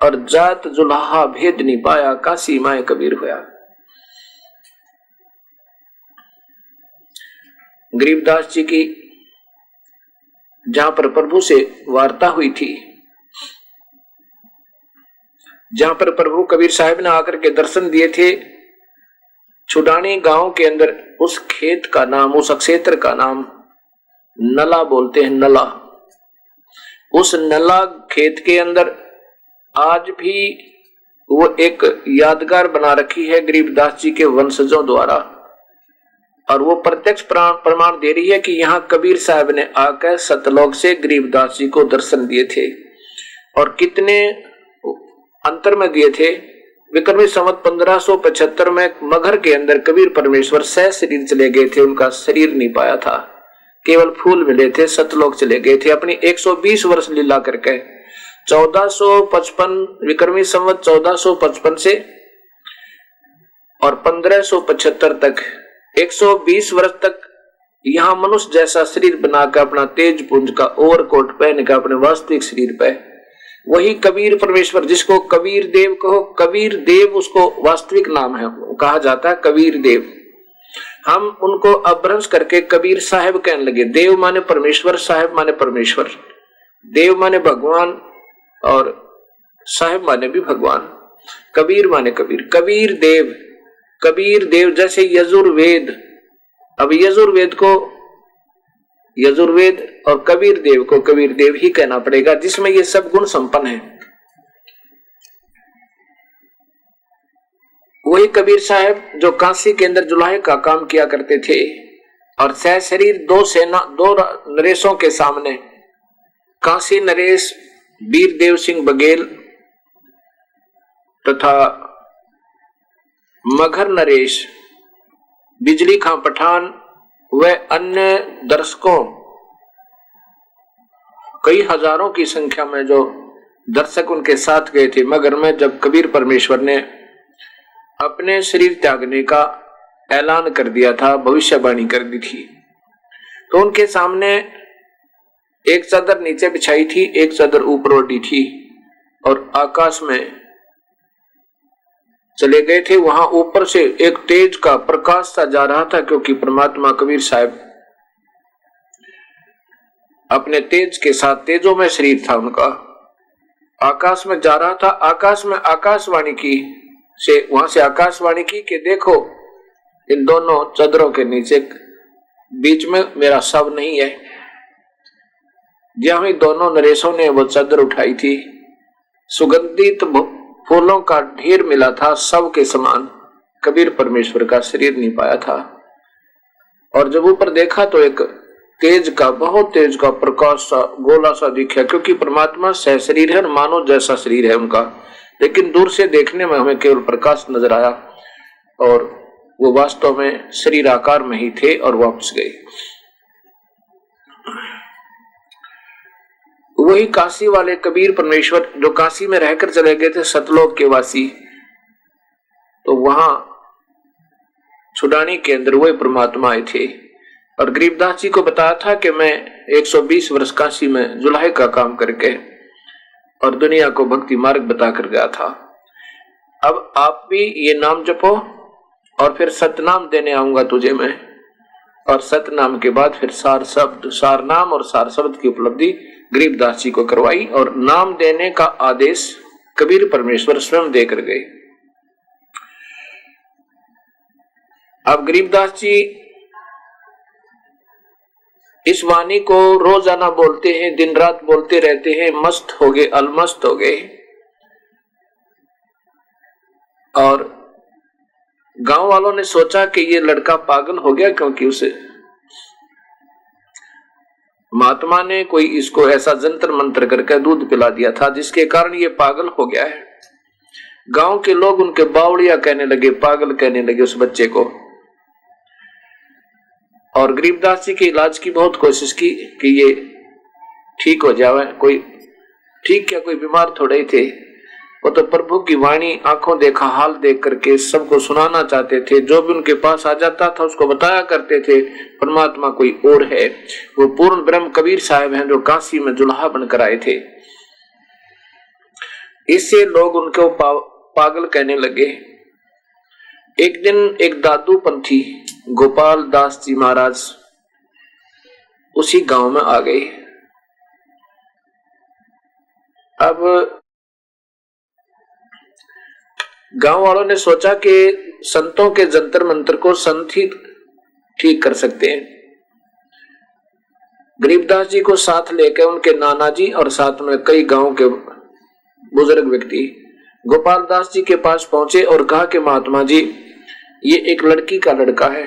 और जात जुलाहा भेद नहीं पाया, काशी माए कबीर होया। गरीबदास जी की जहां पर प्रभु से वार्ता हुई थी, जहां पर प्रभु कबीर साहब ने आकर के दर्शन दिए थे, छुडानी गांव के अंदर उस खेत का नाम, उस क्षेत्र का नाम नला बोलते हैं, नला। उस नला खेत के अंदर आज भी वो एक यादगार बना रखी है गरीबदास जी के वंशजों द्वारा, और वो प्रत्यक्ष प्रमाण दे रही है कि यहाँ कबीर साहब ने आकर सतलोक से गरीबदास जी को दर्शन दिए थे। और कितने अंतर में दिए थे। विक्रमी संवत 1575 में मगहर के अंदर कबीर परमेश्वर सह शरीर चले गए थे, उनका शरीर नहीं पाया था, केवल फूल मिले थे, सतलोक चले गए थे अपनी 120 वर्ष लीला करके। 1455 विक्रमी संवत 1455 से और 1575 तक 120 वर्ष तक यहाँ मनुष्य जैसा शरीर बनाकर अपना तेज पुंज का ओवरकोट पहन कर अपने वास्तविक शरीर पे, वही कबीर परमेश्वर जिसको कबीर देव कहो, कबीर देव उसको वास्तविक नाम है, कहा जाता है कबीर देव। हम उनको अपभ्रंश करके कबीर साहब कहने लगे। देव माने परमेश्वर, साहब माने परमेश्वर, देव माने भगवान और साहब माने भी भगवान, कबीर माने कबीर, कबीर देव, कबीर देव। जैसे यजुर्वेद, अब यजुर्वेद को यजुर्वेद और कबीर देव को कबीर देव ही कहना पड़ेगा, जिसमें ये सब गुण संपन्न है। वही कबीर साहब जो काशी के अंदर जुलाहे का काम किया करते थे और सह शरीर दो नरेशों के सामने, काशी नरेश वीर देव सिंह बघेल तथा मगहर नरेश बिजली खां पठान व अन्य दर्शकों, कई हजारों की संख्या में जो दर्शक उनके साथ गए थे मगहर में, जब कबीर परमेश्वर ने अपने शरीर त्यागने का ऐलान कर दिया था, भविष्यवाणी कर दी थी, तो उनके सामने एक चादर नीचे बिछाई थी, एक चादर ऊपर ओढ़ी थी और आकाश में चले गए थे। वहां ऊपर से एक तेज का प्रकाश सा जा रहा था, क्योंकि परमात्मा कबीर साहब अपने तेज के साथ, तेजों में शरीर था उनका, आकाश में जा रहा था। आकाश में आकाशवाणी की से वहां से आकाशवाणी की कि देखो इन दोनों चादरों के नीचे बीच में मेरा शव नहीं है। जहां दोनों नरेशों ने वो चादर उठाई थी, सुगंधित फूलों का ढेर मिला था, शव के समान। कबीर परमेश्वर का शरीर नहीं पाया था। और जब ऊपर देखा तो एक तेज का, बहुत तेज का प्रकाश सा गोला सा दिखा, क्योंकि परमात्मा सह शरीर है, मानव जैसा शरीर है उनका, लेकिन दूर से देखने में हमें केवल प्रकाश नजर आया और वो वास्तव में शरीर आकार में ही थे और वापस गए। वही काशी वाले कबीर परमेश्वर जो काशी में रहकर चले गए थे, सतलोक के वासी, तो वहां छुडानी के अंदर वही परमात्मा आए थे। और गरीबदास जी को बताया था कि मैं 120 वर्ष काशी में जुलाहे का काम करके और दुनिया को भक्ति मार्ग बताकर गया था। अब आप भी ये नाम जपो और फिर सतनाम देने आऊंगा तुझे मैं, और सतनाम के बाद फिर सार शब्द, सार नाम और सार शब्द की उपलब्धि गरीबदास जी को करवाई और नाम देने का आदेश कबीर परमेश्वर स्वयं देकर गए। अब गरीबदास जी इस वाणी को रोजाना बोलते हैं, दिन रात बोलते रहते हैं, मस्त हो गए, अलमस्त हो गए। और गांव वालों ने सोचा कि ये लड़का पागल हो गया, क्योंकि उसे महात्मा ने कोई इसको ऐसा जंतर मंत्र करके दूध पिला दिया था, जिसके कारण ये पागल हो गया है। गांव के लोग उनके बावड़िया कहने लगे, पागल कहने लगे उस बच्चे को। और गरीबदास जी के इलाज की बहुत कोशिश की कि ये ठीक हो जावे। कोई ठीक क्या, कोई बीमार थोड़े ही थे, वो तो प्रभु की वाणी आंखों देखा हाल देख करके सबको सुनाना चाहते थे। जो भी उनके पास आ जाता था उसको बताया करते थे परमात्मा कोई और है। वो पूर्ण ब्रह्म कबीर साहब हैं जो काशी में जुल्हा बनकर आए थे। इससे लोग उनको पागल कहने लगे। एक दिन एक दादू पंथी गोपाल दास जी महाराज उसी गांव में आ गए। अब गांव वालों ने सोचा कि संतों के जंतर मंत्र को संत ही ठीक कर सकते हैं। गरीबदास जी को साथ लेकर उनके नाना जी और साथ में कई गांव के बुजुर्ग व्यक्ति गोपाल दास जी के पास पहुंचे और कहा कि महात्मा जी, ये एक लड़की का लड़का है,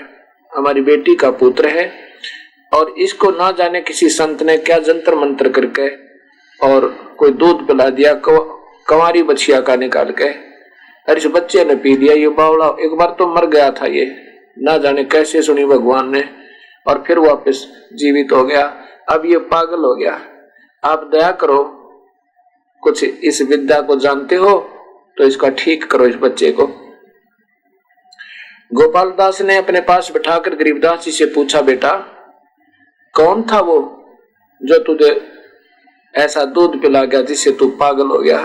हमारी बेटी का पुत्र है, और इसको ना जाने किसी संत ने क्या जंतर मंत्र करके और कोई दूध पिला दिया कंवारी बछिया का निकाल के, और इस बच्चे ने पी लिया। ये बावला एक बार तो मर गया था, ये ना जाने कैसे सुनी भगवान ने, और फिर वापस जीवित हो गया। अब ये पागल हो गया। आप दया करो, कुछ इस विद्या को जानते हो तो इसका ठीक करो इस बच्चे को। गोपाल दास ने अपने पास बिठाकर गरीबदास जी से पूछा, बेटा कौन था वो जो तुझे ऐसा दूध पिला गया जिससे तू पागल हो गया?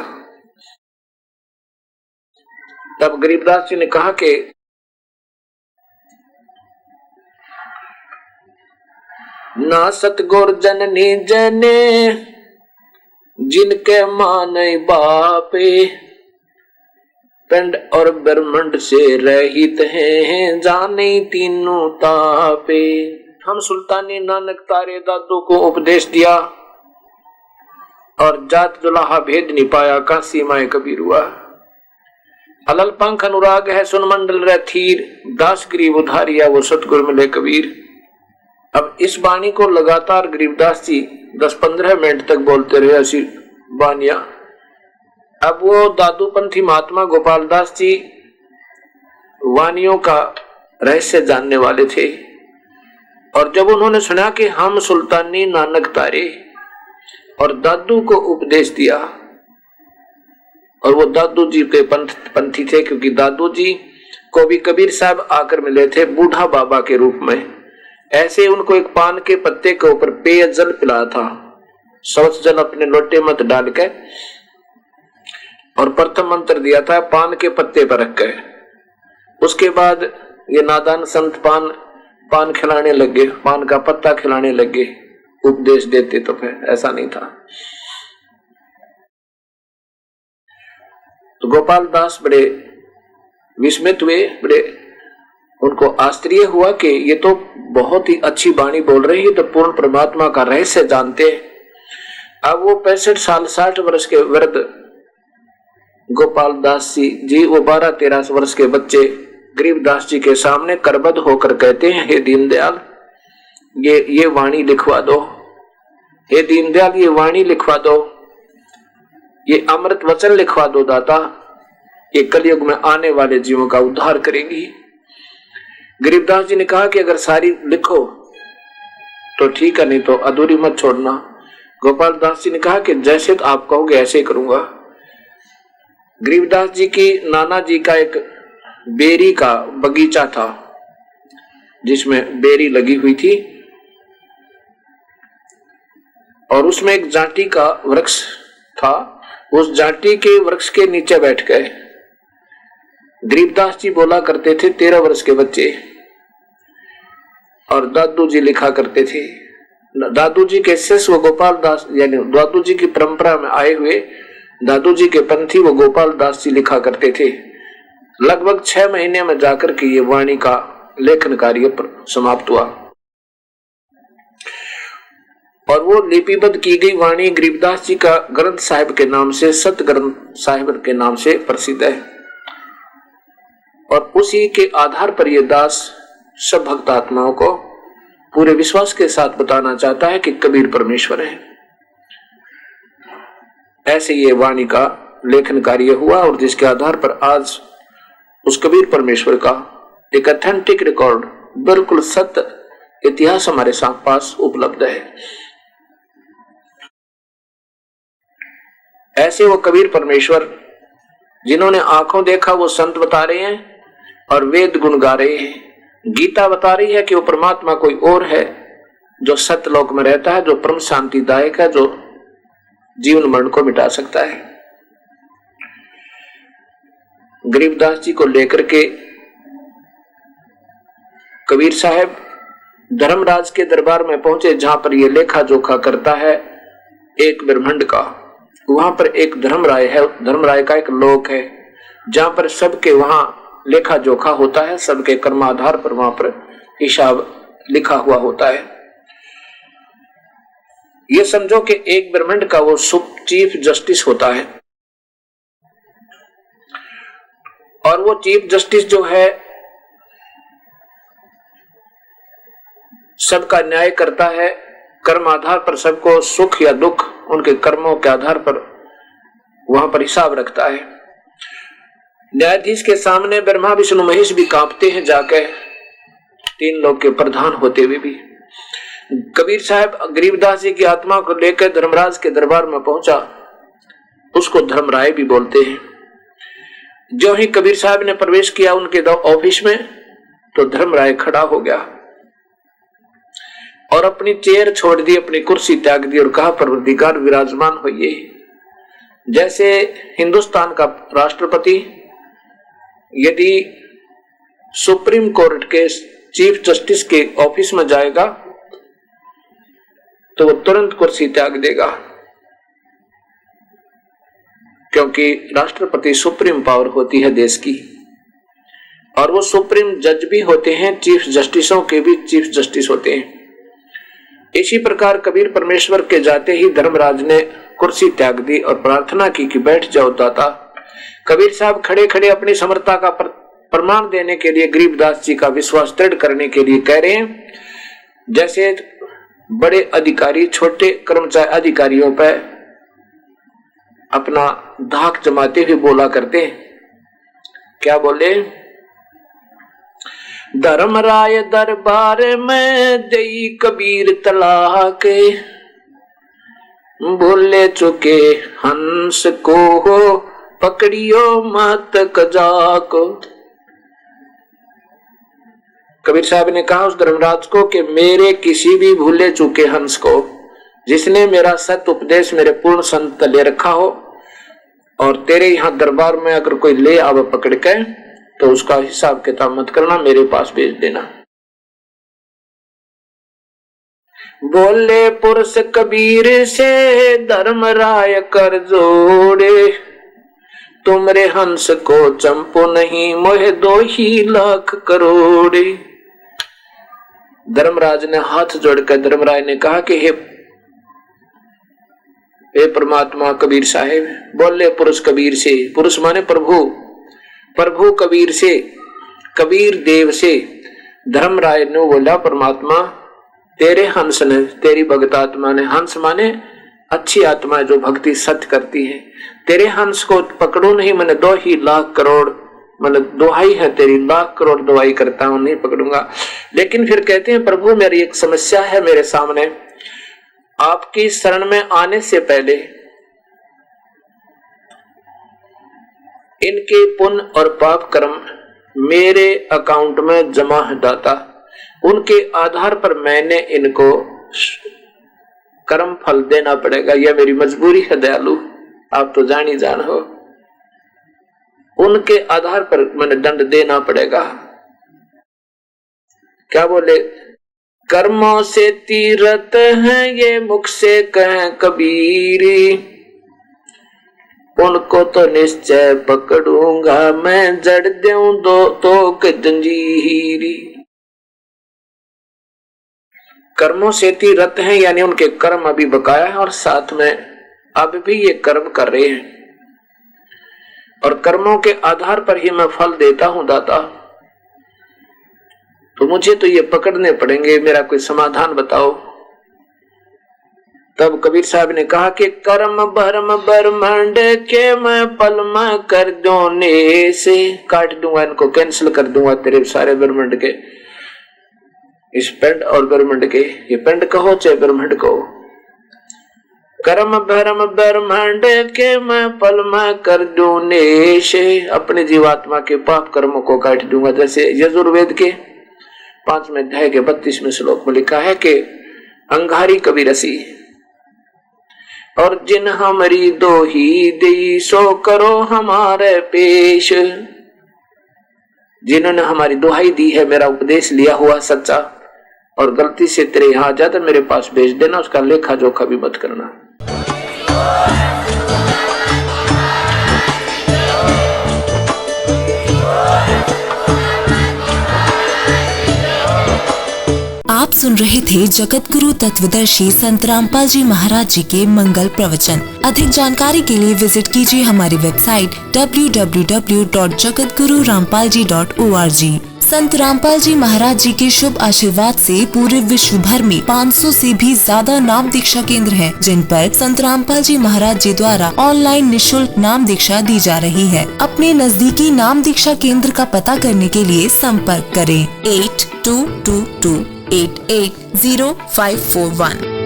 तब गरीबदास जी ने कहा कि ना सतगुर जननी जने जिनके माने बापे, पिंड और ब्रह्मांड से रहित हैं जाने तीनों तापे। हम सुल्तानी नानक तारे दादू को उपदेश दिया और जात जुलाहा भेद नहीं पाया, काशी माए कबीर हुआ। अलल पंख अनुराग है सुन मंडल रे थीर, दास गरीब उधारिया वो सतगुर मिले कबीर। अब इस वाणी को लगातार गरीबदास जी 10-15 मिनट तक बोलते रहे ऐसी वाणियां। अब वो दादूपंथी महात्मा गोपाल दास जी वाणियों का रहस्य जानने वाले थे, और जब उन्होंने सुना कि हम सुल्तानी नानक तारे और दादू को उपदेश दिया, और वो दादू जी के पंथी थे क्योंकि दादू जी को भी कबीर साहब आकर मिले थे बूढ़ा बाबा के रूप में। ऐसे उनको एक पान के पत्ते के ऊपर पेय जल पिलाया था, शौच जल अपने लोटे मत डाल के, और प्रथम मंत्र दिया था पान के पत्ते पर रख के। उसके बाद ये नादान संत पान खिलाने लगे, पान का पत्ता खिलाने लगे। उपदेश देते तो फिर ऐसा नहीं था। तो गोपाल दास बड़े विस्मित हुए, बड़े उनको आश्चर्य हुआ कि ये तो बहुत ही अच्छी वाणी बोल रही है, तो पूर्ण परमात्मा का रहस्य जानते हैं। अब वो 65 साल 60 वर्ष के वृद्ध गोपाल दास जी वो 12-13 वर्ष के बच्चे गरीबदास जी के सामने करबद्ध होकर कहते हैं, हे दीनदयाल ये वाणी लिखवा दो, हे दीनदयाल ये वाणी लिखवा दो, ये अमृत वचन लिखवा दो दाता, ये कलयुग में आने वाले जीवों का उद्धार करेंगी। गरीबदास जी ने कहा कि अगर सारी लिखो तो ठीक है, नहीं तो अधूरी मत छोड़ना। गोपाल दास जी ने कहा कि जैसे तो आप कहोगे ऐसे करूंगा। गरीबदास जी की नाना जी का एक बेरी का बगीचा था जिसमें बेरी लगी हुई थी, और उसमें एक जाटी का वृक्ष था। उस जाटी के वृक्ष के नीचे बैठ गए गरीबदास जी बोला करते थे 13 वर्ष के बच्चे, और दादू जी लिखा करते थे। दादू जी के शिष्य वो गोपाल दास, यानी दादू जी की परंपरा में आए हुए दादू जी के पंथी वो गोपाल दास जी लिखा करते थे। लगभग 6 महीने में जाकर के ये वाणी का लेखन कार्य समाप्त हुआ, और वो लिपिबद्ध की गई वाणी गरीबदास जी का ग्रंथ साहिब के नाम से, सत ग्रंथ साहिब के नाम से प्रसिद्ध है। और उसी के आधार पर ये दास सब भक्त आत्माओं को पूरे विश्वास के साथ बताना चाहता है कि कबीर परमेश्वर है। ऐसे ये वाणी का लेखन कार्य हुआ, और जिसके आधार पर आज उस कबीर परमेश्वर का एक ऑथेंटिक रिकॉर्ड, बिल्कुल सत्य इतिहास हमारे साथ पास उपलब्ध है। ऐसे वो कबीर परमेश्वर जिन्होंने आंखों देखा वो संत बता रहे हैं और वेद गुण गा रहे हैं। गीता बता रही है कि वो परमात्मा कोई और है जो सत्यलोक में रहता है, जो परम शांतिदायक है, जो जीवन मरण को मिटा सकता है। गरीबदास जी को लेकर के कबीर साहब धर्मराज के दरबार में पहुंचे, जहां पर यह लेखा जोखा करता है एक ब्रह्मांड का। वहां पर एक धर्मराय है, धर्मराय का एक लोक है जहां पर सबके वहां लेखा जोखा होता है, सबके कर्माधार पर वहां पर हिसाब लिखा हुआ होता है। ये समझो कि एक ब्रह्मांड का वो चीफ जस्टिस होता है और वो चीफ जस्टिस जो है सबका न्याय करता है। कर्म आधार पर सबको सुख या दुख उनके कर्मों के आधार पर वहां पर हिसाब रखता है। न्यायाधीश के सामने ब्रह्मा विष्णु महेश भी कांपते हैं जाके, तीन लोग के प्रधान होते हुए भी। कबीर साहब गरीबदास जी की आत्मा को लेकर धर्मराज के दरबार में पहुंचा, उसको धर्मराय भी बोलते हैं। जो ही कबीर साहब ने प्रवेश किया उनके ऑफिस में तो धर्मराय खड़ा हो गया और अपनी चेयर छोड़ दी, अपनी कुर्सी त्याग दी और कहा, परवरदिगार विराजमान होइए। जैसे हिंदुस्तान का राष्ट्रपति यदि सुप्रीम कोर्ट के चीफ जस्टिस के ऑफिस में जाएगा तो वो तुरंत कुर्सी त्याग देगा, क्योंकि राष्ट्रपति सुप्रीम पावर होती है देश की और वो सुप्रीम जज भी होते हैं, चीफ जस्टिसों के भी चीफ जस्टिस होते हैं। इसी प्रकार कबीर परमेश्वर के जाते ही धर्मराज ने कुर्सी त्याग दी और प्रार्थना की कि बैठ जाओ दाता। कबीर साहब खड़े खड़े अपनी समर्था का प्रमाण देने के लिए, गरीबदास जी का विश्वास दृढ़ करने के लिए कह रहे हैं। जैसे बड़े अधिकारी छोटे कर्मचारी अधिकारियों पर अपना धाक जमाते हुए बोला करते हैं, क्या बोले, धर्मराय दरबार में दई कबीर तलाक, बोले चुके हंस को हो पकड़ियो मत कजाक। कबीर साहब ने कहा उस धर्मराज को कि मेरे किसी भी भूले चुके हंस को, जिसने मेरा सत्य उपदेश मेरे पूर्ण संत ले रखा हो और तेरे यहां दरबार में अगर कोई ले आवे पकड़ के, तो उसका हिसाब किताब मत करना, मेरे पास भेज देना। बोले पुरुष कबीर से धर्मराय कर जोड़े, तुमरे हंस को चंपो नहीं मोहे 2 लाख करोड़े। धर्मराज ने हाथ जोड़कर धर्मराय ने कहा कि हे परमात्मा कबीर साहेब, बोले पुरुष कबीर से, पुरुष माने प्रभु, प्रभु कबीर से, कबीर देव से। धर्मराय ने बोला, परमात्मा तेरे हंस ने, तेरी भक्त आत्मा ने, हंस माने अच्छी आत्मा जो भक्ति सत्य करती है, तेरे हंस को पकड़ो नहीं, मैंने 2 लाख करोड़, मैंने दुहाई है तेरी, लाख करोड़ दुहाई करता हूं, नहीं पकड़ूंगा। लेकिन फिर कहते हैं, प्रभु मेरी एक समस्या है मेरे सामने, आपकी शरण में आने से पहले इनके पुण्य और पाप कर्म मेरे अकाउंट में जमा है दाता, उनके आधार पर मैंने इनको कर्म फल देना पड़ेगा, यह मेरी मजबूरी है दयालु, आप तो जान ही जान हो, उनके आधार पर मैंने दंड देना पड़ेगा। क्या बोले, कर्मों से तीरथ हैं ये मुख से कहें कबीरी, उनको तो निश्चय पकड़ूंगा मैं, जड़ दूं 2 जंजीरी। कर्मों से तीरथ हैं यानी उनके कर्म अभी बकाया है और साथ में अब भी ये कर्म कर रहे हैं और कर्मों के आधार पर ही मैं फल देता हूं दाता, तो मुझे तो ये पकड़ने पड़ेंगे, मेरा कोई समाधान बताओ। तब कबीर साहब ने कहा कि कर्म भरम ब्रह्मांड के मैं पल में कर दोने से, काट दूंगा इनको, कैंसिल कर दूंगा तेरे सारे ब्रह्मांड के। इस पेंड और ब्रह्मंड के, ये पेंड कहो चाहे ब्रह्मंड कहो। कर्म भरम ब्रह्मंड के मैं पल में कर दूं नेश, अपने जीवात्मा के पाप कर्मों को काट दूंगा। जैसे यजुर्वेद के 5वें अध्याय के 32वें श्लोक में लिखा है कि अंगारी कबीरसी और जिन हमारी दो ही दी सो करो हमारे पेश, जिन्होंने हमारी दुहाई दी है, मेरा उपदेश लिया हुआ सच्चा, और गलती से तेरे यहां जाता मेरे पास भेज देना, उसका लेखा जोखा भी मत करना। आप सुन रहे थे जगत गुरु तत्वदर्शी संत रामपाल जी महाराज जी के मंगल प्रवचन। अधिक जानकारी के लिए विजिट कीजिए हमारी वेबसाइट www.jagatgururampalji.org। संत रामपाल जी महाराज जी के शुभ आशीर्वाद से पूरे विश्व भर में 500 से भी ज्यादा नाम दीक्षा केंद्र हैं, जिन पर संत रामपाल जी महाराज जी द्वारा ऑनलाइन निशुल्क नाम दीक्षा दी जा रही है। अपने नजदीकी नाम दीक्षा केंद्र का पता करने के लिए संपर्क करें 8222880541।